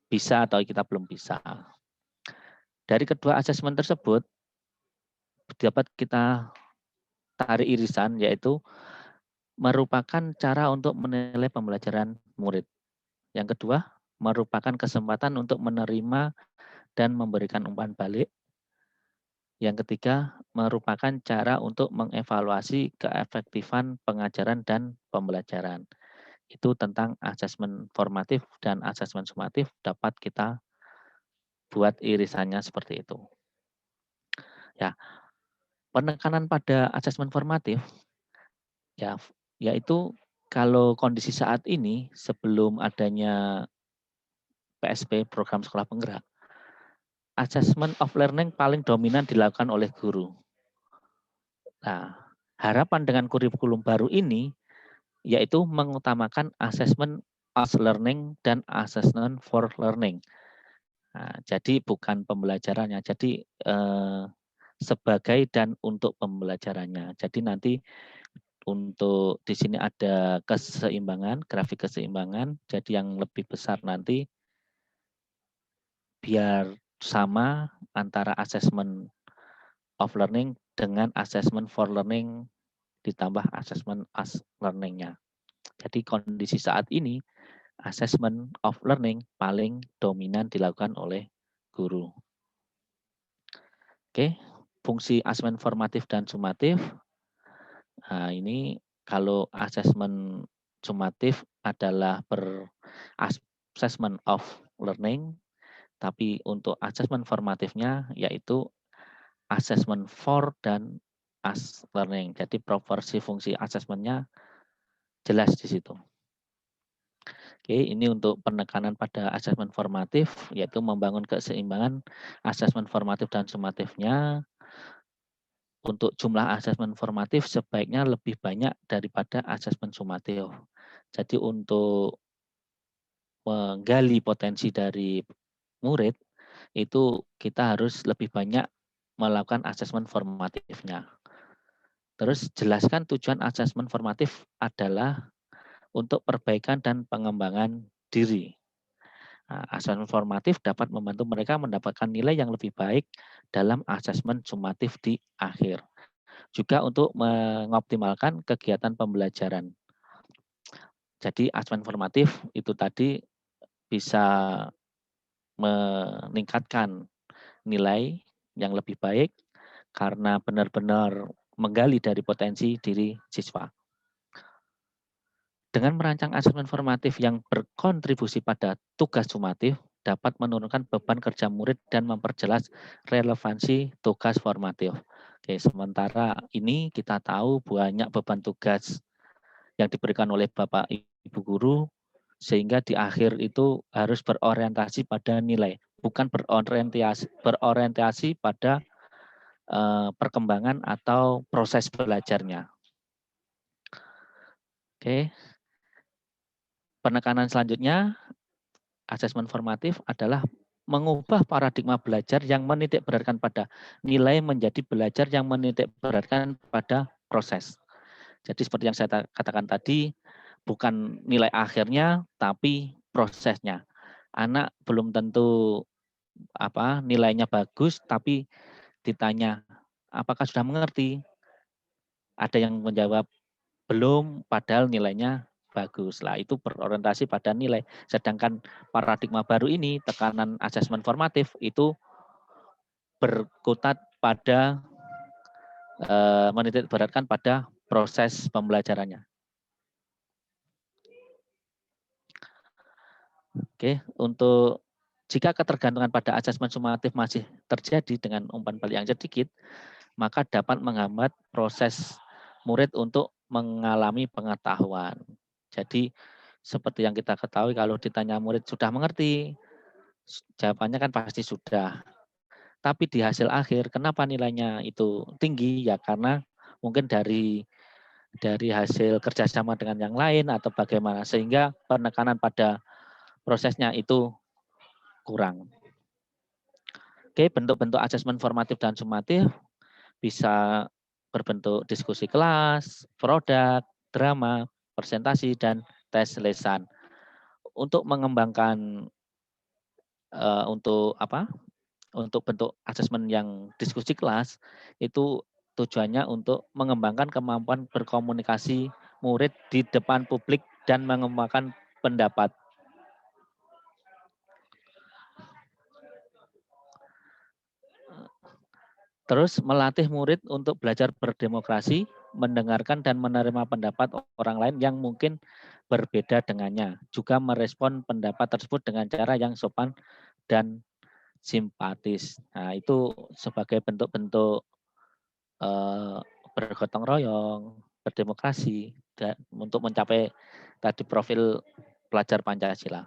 bisa atau kita belum bisa. Dari kedua asesmen tersebut dapat kita tarik irisan, yaitu merupakan cara untuk menilai pembelajaran murid. Yang kedua, merupakan kesempatan untuk menerima dan memberikan umpan balik. Yang ketiga, merupakan cara untuk mengevaluasi keefektifan pengajaran dan pembelajaran. itu tentang asesmen formatif dan asesmen sumatif dapat kita buat irisannya seperti itu. Ya, penekanan pada asesmen formatif ya yaitu kalau kondisi saat ini sebelum adanya PSP program sekolah penggerak, assessment of learning paling dominan dilakukan oleh guru. Nah, harapan dengan kurikulum baru ini yaitu mengutamakan assessment as learning dan assessment for learning. Nah, jadi bukan pembelajarannya, jadi sebagai dan untuk pembelajarannya. Jadi nanti untuk di sini ada keseimbangan, grafik keseimbangan. Jadi yang lebih besar nanti biar sama antara assessment of learning dengan assessment for learning ditambah assessment as learning-nya. Jadi kondisi saat ini assessment of learning paling dominan dilakukan oleh guru. Oke, fungsi asesmen formatif dan sumatif. Nah, ini kalau assessment sumatif adalah assessment of learning, tapi untuk assessment formatifnya yaitu assessment for dan as learning. Jadi proporsi fungsi assessmentnya jelas di situ. Oke, ini untuk penekanan pada assessment formatif, yaitu membangun keseimbangan assessment formatif dan sumatifnya. Untuk jumlah assessment formatif sebaiknya lebih banyak daripada assessment sumatif. Jadi untuk menggali potensi dari murid, itu kita harus lebih banyak melakukan assessment formatifnya. Terus jelaskan tujuan assessment formatif adalah untuk perbaikan dan pengembangan diri. Nah, asesmen formatif dapat membantu mereka mendapatkan nilai yang lebih baik dalam asesmen sumatif di akhir. Juga untuk mengoptimalkan kegiatan pembelajaran. Jadi asesmen formatif itu tadi bisa meningkatkan nilai yang lebih baik karena benar-benar menggali dari potensi diri siswa. Dengan merancang asesmen formatif yang berkontribusi pada tugas sumatif, dapat menurunkan beban kerja murid dan memperjelas relevansi tugas formatif. Oke, sementara ini kita tahu banyak beban tugas yang diberikan oleh Bapak Ibu Guru, sehingga di akhir itu harus berorientasi pada nilai, bukan berorientasi pada perkembangan atau proses belajarnya. Oke. Penekanan selanjutnya, asesmen formatif adalah mengubah paradigma belajar yang menitik beratkan pada nilai menjadi belajar yang menitik beratkan pada proses. Jadi seperti yang saya katakan tadi, bukan nilai akhirnya, tapi prosesnya. Anak belum tentu nilainya bagus, tapi ditanya apakah sudah mengerti. Ada yang menjawab belum, padahal nilainya bagus. Lah itu berorientasi pada nilai. Sedangkan paradigma baru ini, tekanan asesmen formatif itu berkutat pada menitik beratkan pada proses pembelajarannya. Oke, untuk jika ketergantungan pada asesmen sumatif masih terjadi dengan umpan balik yang sedikit, maka dapat menghambat proses murid untuk mengalami pengetahuan. Jadi seperti yang kita ketahui kalau ditanya murid sudah mengerti, jawabannya kan pasti sudah. Tapi di hasil akhir kenapa nilainya itu tinggi? Ya karena mungkin dari hasil kerjasama dengan yang lain atau bagaimana sehingga penekanan pada prosesnya itu kurang. Oke, bentuk-bentuk asesmen formatif dan sumatif bisa berbentuk diskusi kelas, produk, drama, presentasi, dan tes lesan. Untuk mengembangkan untuk bentuk asesmen yang diskusi kelas itu tujuannya untuk mengembangkan kemampuan berkomunikasi murid di depan publik dan mengembangkan pendapat. Terus melatih murid untuk belajar berdemokrasi, mendengarkan dan menerima pendapat orang lain yang mungkin berbeda dengannya, juga merespon pendapat tersebut dengan cara yang sopan dan simpatis. Nah, itu sebagai bentuk-bentuk bergotong royong, berdemokrasi, dan untuk mencapai tadi profil pelajar Pancasila.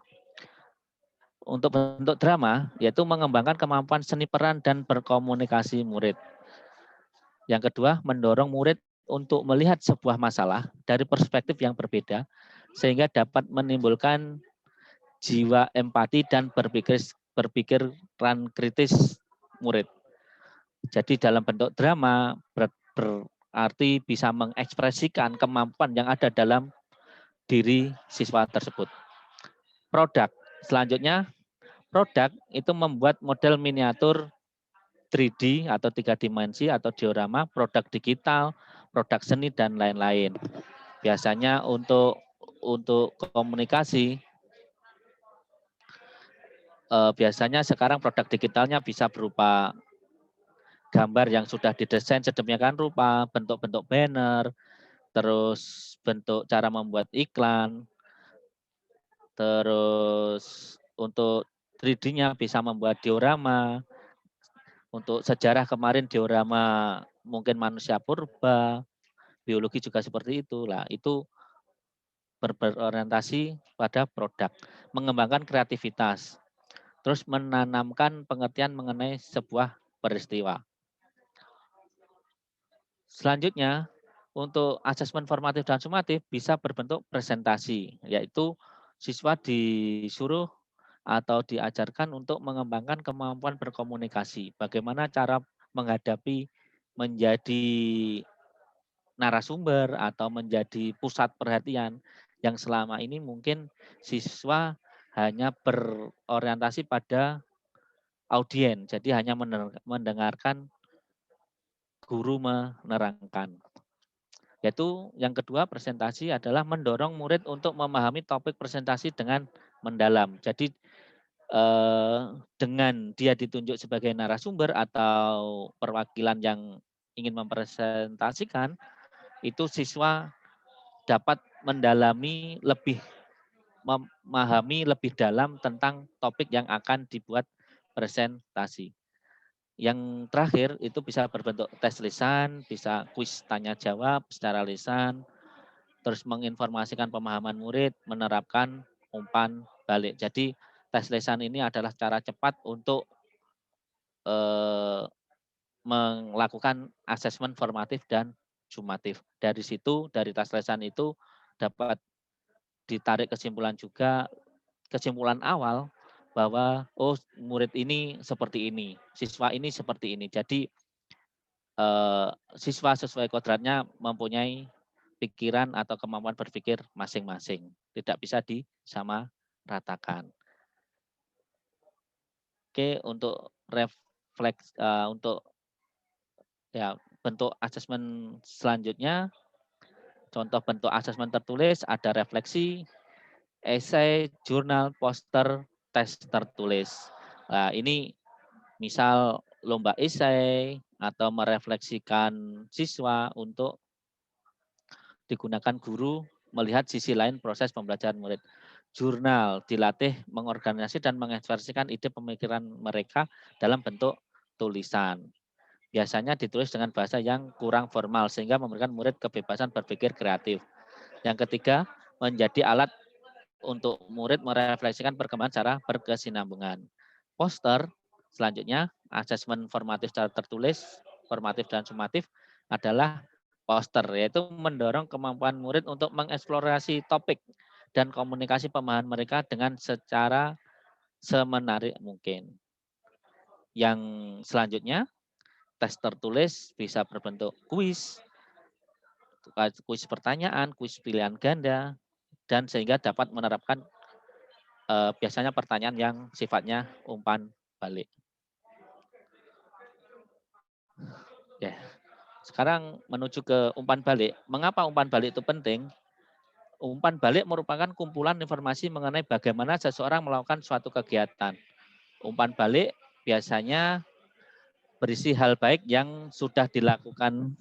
Untuk bentuk drama, yaitu mengembangkan kemampuan seni peran dan berkomunikasi murid. Yang kedua, mendorong murid untuk melihat sebuah masalah dari perspektif yang berbeda, sehingga dapat menimbulkan jiwa empati dan berpikiran kritis murid. Jadi dalam bentuk drama berarti bisa mengekspresikan kemampuan yang ada dalam diri siswa tersebut. Produk, selanjutnya produk itu membuat model miniatur 3D atau 3 dimensi atau diorama, produk digital, produk seni dan lain-lain. Biasanya untuk komunikasi, biasanya sekarang produk digitalnya bisa berupa gambar yang sudah didesain sedemikian rupa, bentuk-bentuk banner, terus bentuk cara membuat iklan, terus untuk 3D-nya bisa membuat diorama. Untuk sejarah kemarin diorama mungkin manusia purba, biologi juga seperti itu. Lah, itu berorientasi pada produk, mengembangkan kreativitas, terus menanamkan pengertian mengenai sebuah peristiwa. Selanjutnya, untuk asesmen formatif dan sumatif bisa berbentuk presentasi, yaitu siswa disuruh atau diajarkan untuk mengembangkan kemampuan berkomunikasi. Bagaimana cara menghadapi menjadi narasumber atau menjadi pusat perhatian yang selama ini mungkin siswa hanya berorientasi pada audien, jadi hanya mendengarkan guru menerangkan. Yaitu yang kedua, presentasi adalah mendorong murid untuk memahami topik presentasi dengan mendalam. Jadi dengan dia ditunjuk sebagai narasumber atau perwakilan yang ingin mempresentasikan, itu siswa dapat mendalami lebih, memahami lebih dalam tentang topik yang akan dibuat presentasi. Yang terakhir itu bisa berbentuk tes lisan, bisa kuis tanya jawab secara lisan, terus menginformasikan pemahaman murid, menerapkan umpan balik. Jadi tes lisan ini adalah cara cepat untuk melakukan asesmen formatif dan sumatif. Dari situ, dari tes lisan itu dapat ditarik kesimpulan juga, kesimpulan awal bahwa oh murid ini seperti ini, siswa ini seperti ini. Jadi siswa sesuai kodratnya mempunyai pikiran atau kemampuan berpikir masing-masing, tidak bisa disamaratakan. Oke, untuk refleks untuk ya bentuk asesmen selanjutnya, contoh bentuk asesmen tertulis ada refleksi, esai, jurnal, poster, tes tertulis. Nah, ini misal lomba esai atau merefleksikan siswa untuk digunakan guru melihat sisi lain proses pembelajaran murid. Jurnal dilatih mengorganisasi dan mengekspresikan ide pemikiran mereka dalam bentuk tulisan. Biasanya ditulis dengan bahasa yang kurang formal sehingga memberikan murid kebebasan berpikir kreatif. Yang ketiga, menjadi alat untuk murid merefleksikan perkembangan secara berkesinambungan. Poster, selanjutnya asesmen formatif secara tertulis, formatif dan sumatif adalah poster, yaitu mendorong kemampuan murid untuk mengeksplorasi topik dan komunikasi pemahaman mereka dengan secara semenarik mungkin. Yang selanjutnya, tes tertulis bisa berbentuk kuis pertanyaan, kuis pilihan ganda, dan sehingga dapat menerapkan biasanya pertanyaan yang sifatnya umpan balik. Ya, sekarang menuju ke umpan balik. Mengapa umpan balik itu penting? Umpan balik merupakan kumpulan informasi mengenai bagaimana seseorang melakukan suatu kegiatan. Umpan balik biasanya berisi hal baik yang sudah dilakukan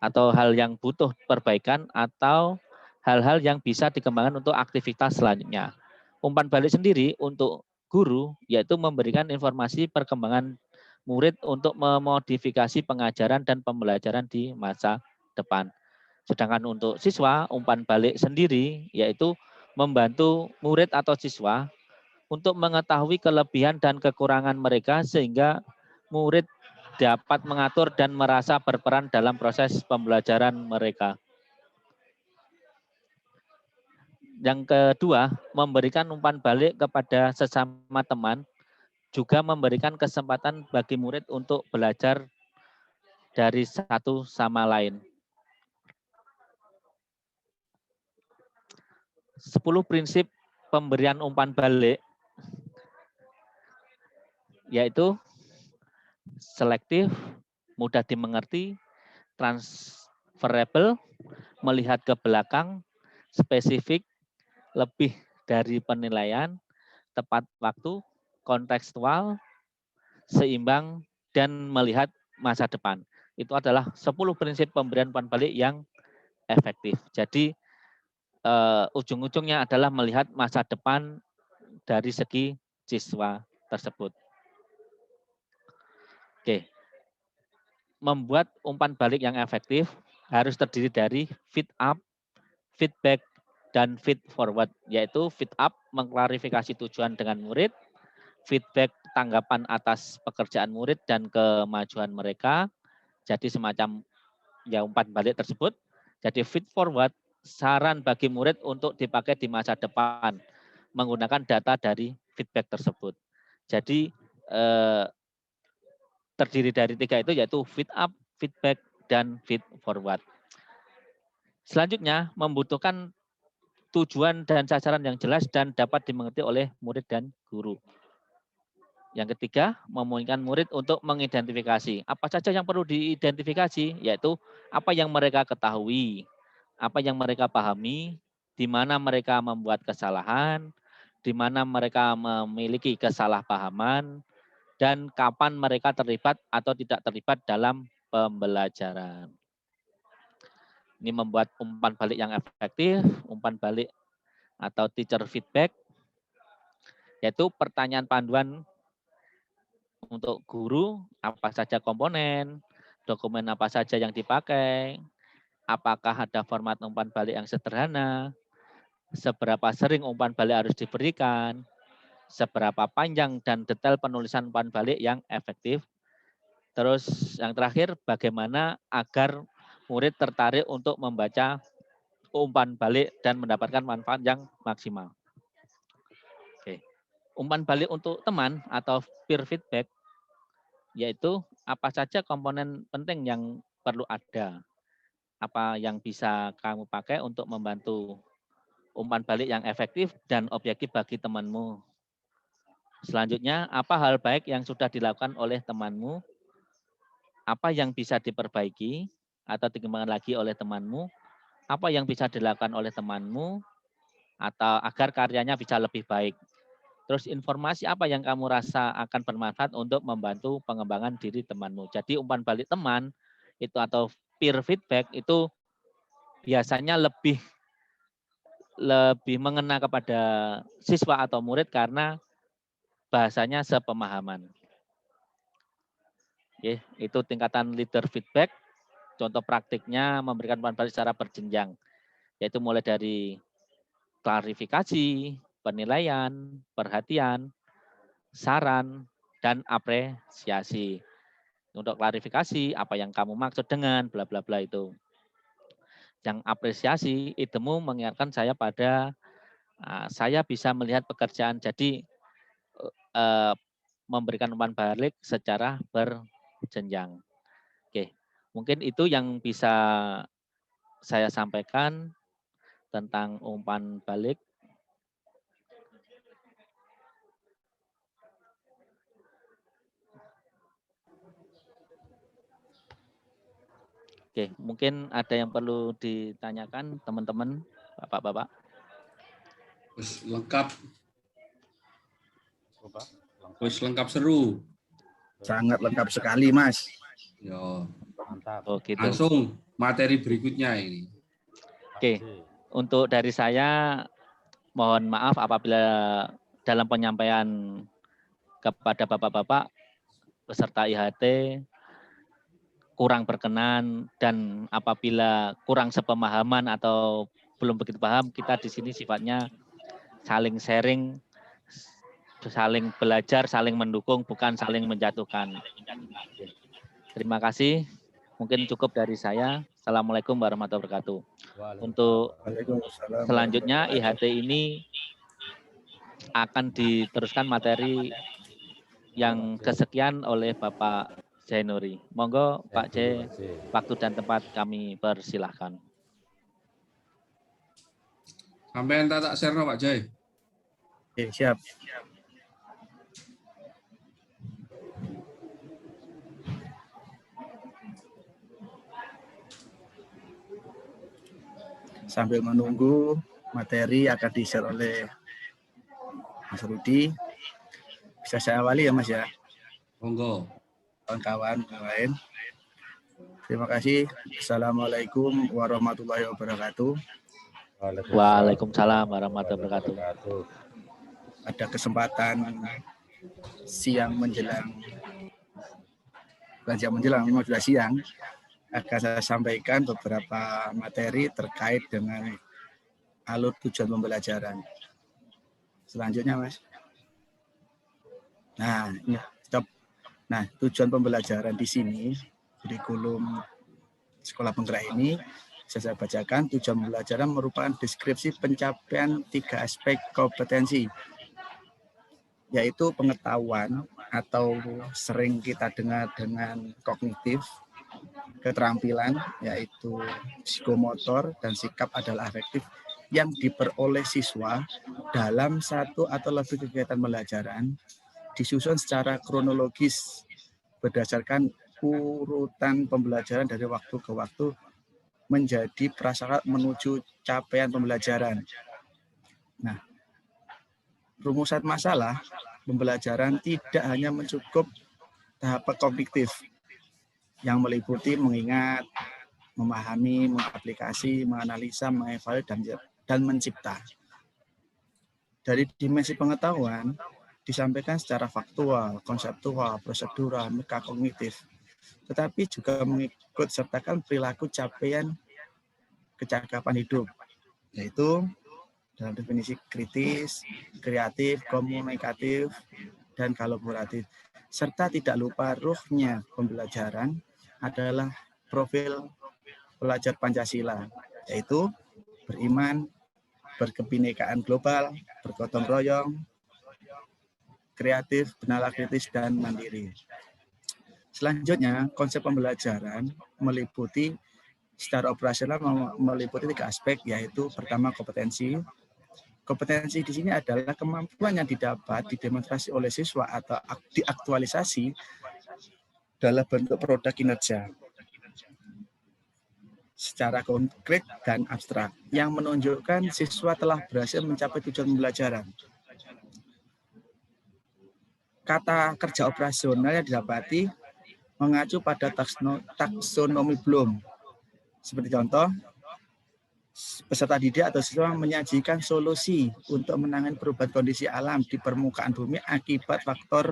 atau hal yang butuh perbaikan atau hal-hal yang bisa dikembangkan untuk aktivitas selanjutnya. Umpan balik sendiri untuk guru yaitu memberikan informasi perkembangan murid untuk memodifikasi pengajaran dan pembelajaran di masa depan. Sedangkan untuk siswa, umpan balik sendiri yaitu membantu murid atau siswa untuk mengetahui kelebihan dan kekurangan mereka sehingga murid dapat mengatur dan merasa berperan dalam proses pembelajaran mereka. Yang kedua, memberikan umpan balik kepada sesama teman juga memberikan kesempatan bagi murid untuk belajar dari satu sama lain. 10 prinsip pemberian umpan balik yaitu selektif, mudah dimengerti, transferable, melihat ke belakang, spesifik, lebih dari penilaian, tepat waktu, kontekstual, seimbang, dan melihat masa depan. Itu adalah 10 prinsip pemberian umpan balik yang efektif. Jadi ujung-ujungnya adalah melihat masa depan dari segi siswa tersebut. Oke. Membuat umpan balik yang efektif harus terdiri dari feed up, feedback, dan feed forward. Yaitu feed up mengklarifikasi tujuan dengan murid, feedback tanggapan atas pekerjaan murid dan kemajuan mereka. Jadi semacam ya umpan balik tersebut. Jadi feed forward saran bagi murid untuk dipakai di masa depan menggunakan data dari feedback tersebut. Jadi terdiri dari 3 itu yaitu feed up, feedback, dan feed forward. Selanjutnya membutuhkan tujuan dan sasaran yang jelas dan dapat dimengerti oleh murid dan guru. Yang ketiga, memungkinkan murid untuk mengidentifikasi. Apa saja yang perlu diidentifikasi, yaitu apa yang mereka ketahui, apa yang mereka pahami, di mana mereka membuat kesalahan, di mana mereka memiliki kesalahpahaman, dan kapan mereka terlibat atau tidak terlibat dalam pembelajaran. Ini membuat umpan balik yang efektif, umpan balik atau teacher feedback, yaitu pertanyaan panduan untuk guru, apa saja komponen, dokumen apa saja yang dipakai, apakah ada format umpan balik yang sederhana, seberapa sering umpan balik harus diberikan, seberapa panjang dan detail penulisan umpan balik yang efektif. Terus yang terakhir, bagaimana agar murid tertarik untuk membaca umpan balik dan mendapatkan manfaat yang maksimal. Oke. Umpan balik untuk teman atau peer feedback, yaitu apa saja komponen penting yang perlu ada. Apa yang bisa kamu pakai untuk membantu umpan balik yang efektif dan objektif bagi temanmu. Selanjutnya, apa hal baik yang sudah dilakukan oleh temanmu? Apa yang bisa diperbaiki atau dikembangkan lagi oleh temanmu? Apa yang bisa dilakukan oleh temanmu atau agar karyanya bisa lebih baik? Terus informasi apa yang kamu rasa akan bermanfaat untuk membantu pengembangan diri temanmu? Jadi umpan balik teman itu atau peer feedback itu biasanya lebih mengena kepada siswa atau murid karena bahasanya sepemahaman. Oke, itu tingkatan leader feedback. Contoh praktiknya memberikan umpan balik secara berjenjang, yaitu mulai dari klarifikasi, penilaian, perhatian, saran, dan apresiasi. Untuk klarifikasi, apa yang kamu maksud dengan bla bla bla itu. Yang apresiasi, idemu mengingatkan saya pada saya bisa melihat pekerjaan, jadi memberikan umpan balik secara berjenjang. Oke, mungkin itu yang bisa saya sampaikan tentang umpan balik. Oke, mungkin ada yang perlu ditanyakan teman-teman, Bapak-bapak. Wis lengkap. Wis lengkap seru. Sangat lengkap sekali, Mas. Ya. Mantap. Oh, gitu. Langsung materi berikutnya ini. Oke. Untuk dari saya, mohon maaf apabila dalam penyampaian kepada Bapak-Bapak peserta IHT kurang berkenan, dan apabila kurang sepemahaman atau belum begitu paham, kita di sini sifatnya saling sharing, saling belajar, saling mendukung, bukan saling menjatuhkan. Terima kasih. Mungkin cukup dari saya. Assalamualaikum warahmatullahi wabarakatuh. Untuk Waalaikumsalam. selanjutnya IHT ini akan diteruskan materi yang kesekian oleh Bapak Zainuri. Monggo Pak J, waktu dan tempat kami persilahkan. Sampai tak share no, Pak Jai. Oke, siap. Sambil menunggu materi akan di-share oleh Mas Rudi. Bisa saya awali ya Mas ya? Monggo. Kawan-kawan yang lain. Terima kasih. Assalamualaikum warahmatullahi wabarakatuh. Waalaikumsalam warahmatullahi wabarakatuh. Pada kesempatan siang menjelang, bukan siang menjelang, memang sudah siang, akan saya sampaikan beberapa materi terkait dengan alur tujuan pembelajaran. Selanjutnya, Mas. Nah, ini stop. Nah, tujuan pembelajaran di sini, kurikulum sekolah penggerak ini, saya bacakan. Tujuan pembelajaran merupakan deskripsi pencapaian 3 aspek kompetensi, yaitu pengetahuan atau sering kita dengar dengan kognitif, keterampilan yaitu psikomotor, dan sikap adalah afektif yang diperoleh siswa dalam satu atau lebih kegiatan pembelajaran, disusun secara kronologis berdasarkan urutan pembelajaran dari waktu ke waktu menjadi prasyarat menuju capaian pembelajaran. Nah, rumusan masalah pembelajaran tidak hanya mencukup tahap kognitif yang meliputi mengingat, memahami, mengaplikasi, menganalisa, mengevaluasi, dan mencipta. Dari dimensi pengetahuan disampaikan secara faktual, konseptual, prosedural, metakognitif, tetapi juga mengikut sertakan perilaku capaian kecakapan hidup, yaitu dalam definisi kritis, kreatif, komunikatif, dan kolaboratif. Serta tidak lupa ruhnya pembelajaran adalah profil pelajar Pancasila, yaitu beriman, berkebinekaan global, bergotong royong, kreatif, bernalar kritis, dan mandiri. Selanjutnya, konsep pembelajaran meliputi secara operasional meliputi 3 aspek, yaitu pertama kompetensi. Kompetensi di sini adalah kemampuan yang didapat didemonstrasi oleh siswa atau diaktualisasi dalam bentuk produk kinerja secara konkret dan abstrak yang menunjukkan siswa telah berhasil mencapai tujuan pembelajaran. Kata kerja operasional yang didapati mengacu pada taksonomi Bloom. Seperti contoh, peserta didik atau siswa menyajikan solusi untuk menangani perubahan kondisi alam di permukaan bumi akibat faktor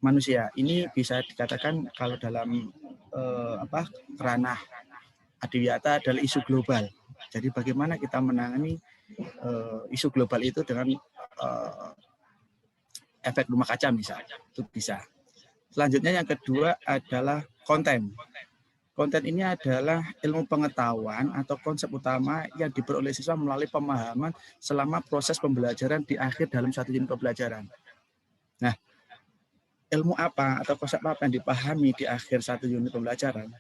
manusia. Ini bisa dikatakan kalau dalam ranah adiwiyata adalah isu global. Jadi bagaimana kita menangani isu global itu dengan efek rumah kaca misalnya, itu bisa. Selanjutnya yang kedua adalah konten. Konten ini adalah ilmu pengetahuan atau konsep utama yang diperoleh siswa melalui pemahaman selama proses pembelajaran di akhir dalam satu unit pembelajaran. Nah, ilmu apa atau konsep apa yang dipahami di akhir satu unit pembelajaran?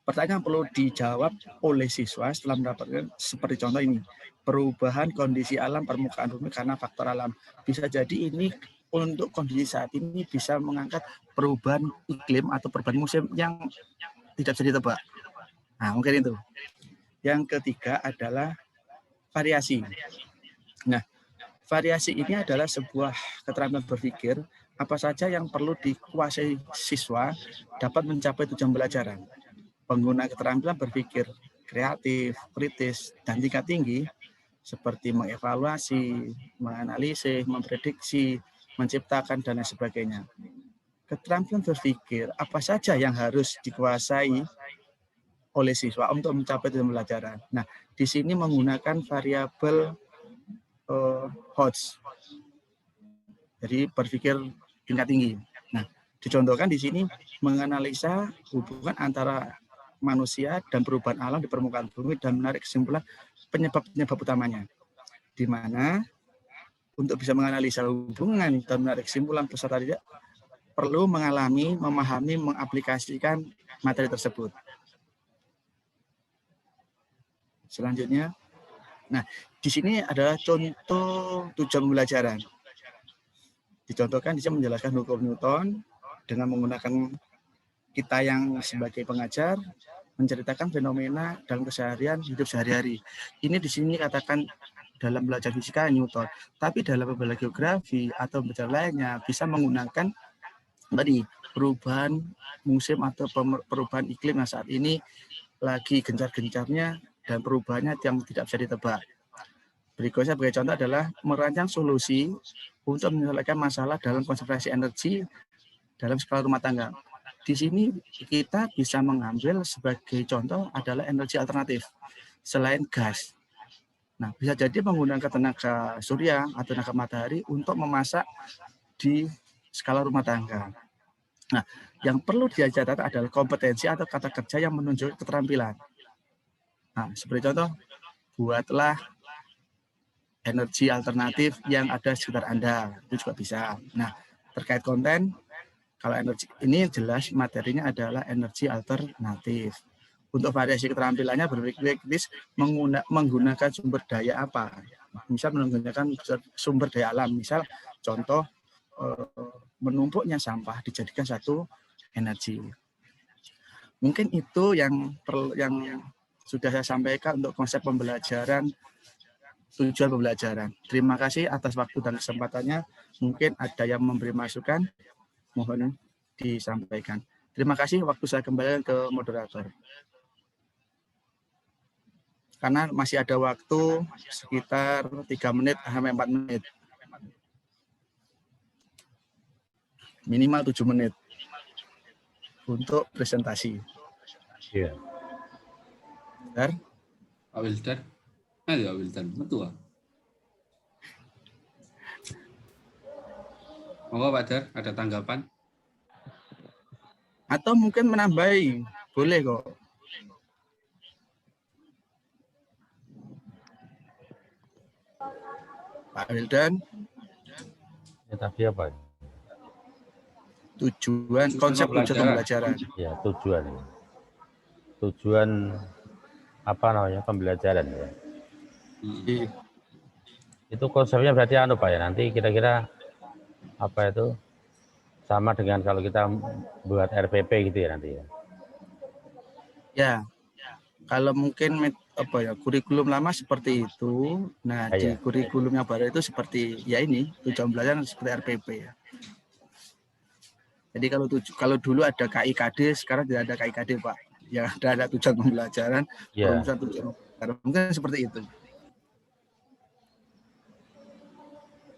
Pertanyaan perlu dijawab oleh siswa setelah mendapatkan seperti contoh ini, perubahan kondisi alam permukaan bumi karena faktor alam. Bisa jadi ini untuk kondisi saat ini bisa mengangkat perubahan iklim atau perubahan musim yang tidak bisa ditebak. Nah, mungkin itu. Yang ketiga adalah variasi. Nah, variasi ini adalah sebuah keterampilan berpikir apa saja yang perlu dikuasai siswa dapat mencapai tujuan pembelajaran. Pengguna keterampilan berpikir kreatif, kritis, dan tingkat tinggi seperti mengevaluasi, menganalisis, memprediksi, menciptakan, dan lain sebagainya. Keterampilan berpikir apa saja yang harus dikuasai oleh siswa untuk mencapai tujuan pembelajaran. Nah, di sini menggunakan variabel HOTS. Jadi berpikir tingkat tinggi. Nah, dicontohkan di sini menganalisa hubungan antara manusia dan perubahan alam di permukaan bumi dan menarik kesimpulan penyebab-penyebab utamanya. Di mana untuk bisa menganalisa hubungan dan menarik kesimpulan peserta didik perlu mengalami, memahami, mengaplikasikan materi tersebut. Selanjutnya, nah di sini adalah contoh tujuan pembelajaran. Dicontohkan di sini menjelaskan hukum Newton dengan menggunakan kita yang sebagai pengajar menceritakan fenomena dalam keseharian hidup sehari-hari. Ini di sini katakan dalam belajar fisika Newton, tapi dalam belajar geografi atau belajar lainnya bisa menggunakan tadi perubahan musim atau perubahan iklim yang saat ini lagi gencar-gencarnya dan perubahannya yang tidak bisa ditebak. Berikutnya sebagai contoh adalah merancang solusi untuk menyelesaikan masalah dalam konservasi energi dalam skala rumah tangga. Di sini kita bisa mengambil sebagai contoh adalah energi alternatif selain gas. Nah, bisa jadi menggunakan tenaga surya atau tenaga matahari untuk memasak di skala rumah tangga. Nah, yang perlu dicatat adalah kompetensi atau kata kerja yang menunjukkan keterampilan. Nah, seperti contoh, buatlah energi alternatif yang ada di sekitar Anda, itu juga bisa. Nah, terkait konten, kalau energi ini jelas materinya adalah energi alternatif. Untuk variasi keterampilannya berpikir kritis menggunakan sumber daya apa? Misal menggunakan sumber daya alam, misal contoh menumpuknya sampah dijadikan satu energi. Mungkin itu yang sudah saya sampaikan untuk konsep pembelajaran, tujuan pembelajaran. Terima kasih atas waktu dan kesempatannya. Mungkin ada yang memberi masukan, mohon disampaikan. Terima kasih, waktu saya kembali ke moderator. Karena masih ada waktu sekitar 3 menit sampai 4 menit. Minimal 7 menit untuk presentasi. Iya. Dar? Pak Wildan. Ayo Pak Wildan, betul. Monggo Pak Dar, ada tanggapan? Atau mungkin menambahi, boleh kok. Pak Wildan. Ya, tadi apa? Tujuan, konsep tujuan pembelajaran. Ya, tujuan. Tujuan apa namanya pembelajaran ya. Itu konsepnya berarti Pak ya, nanti kira-kira apa itu sama dengan kalau kita buat RPP gitu ya nanti ya. Ya, kalau mungkin kurikulum lama seperti itu, nah di kurikulum yang baru itu seperti ya ini tujuan pembelajaran seperti RPP ya. Jadi kalau dulu ada KIKD, sekarang tidak ada KIKD Pak. Ya ada tujuan pembelajaran, perumusan tujuan pembelajaran. Mungkin seperti itu.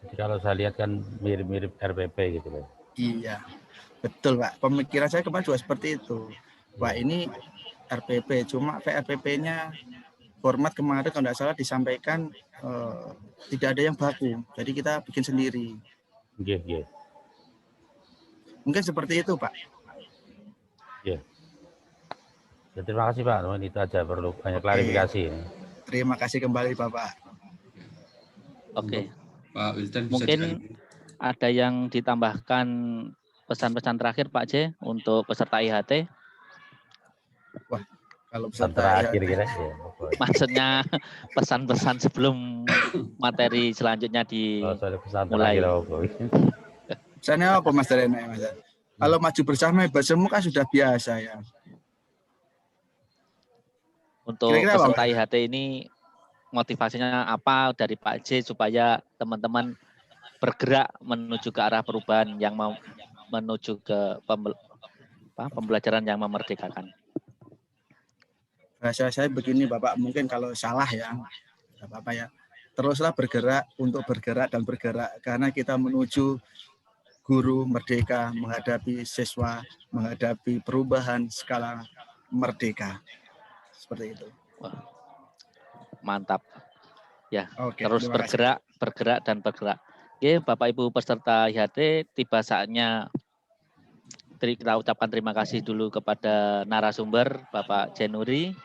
Jadi kalau saya lihat kan mirip-mirip RPP gitu Pak. Iya, betul Pak. Pemikiran saya kemarin juga seperti itu. Pak ini RPP, cuma VRPP-nya format kemarin kalau tidak salah disampaikan tidak ada yang baku. Jadi kita bikin sendiri. Iya. Mungkin seperti itu Pak. Iya. Ya, terima kasih Pak. Itu aja perlu banyak klarifikasi. Terima kasih kembali Bapak. Oke. Pak Wildan bisa mungkin ada yang ditambahkan pesan-pesan terakhir Pak J untuk peserta IHT? Wah, kalau peserta terakhir kira ya. Maksudnya pesan-pesan sebelum materi selanjutnya dimulai. Pesannya apa Mas Rene? Kalau maju bersama hebat semua kan sudah biasa ya. Untuk peserta IHT ini motivasinya apa dari Pak J supaya teman-teman bergerak menuju ke arah perubahan yang menuju ke pembelajaran yang memerdekakan? bahasa saya begini Bapak, mungkin kalau salah ya, nggak apa-apa ya. Teruslah bergerak untuk bergerak dan bergerak, karena kita menuju guru merdeka, menghadapi siswa, menghadapi perubahan skala merdeka. Seperti itu. Wah, mantap. Ya, Oke, terus terima kasih. bergerak dan bergerak. Oke, Bapak Ibu peserta IHT, tiba saatnya kita ucapkan terima kasih dulu kepada narasumber Bapak Jenuri.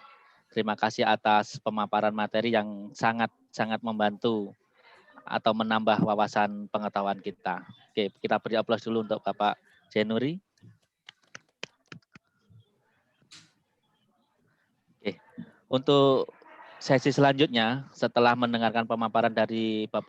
Terima kasih atas pemaparan materi yang sangat membantu atau menambah wawasan pengetahuan kita. Oke, kita beri aplaus dulu untuk Bapak Jenuri. Oke, untuk sesi selanjutnya setelah mendengarkan pemaparan dari Bapak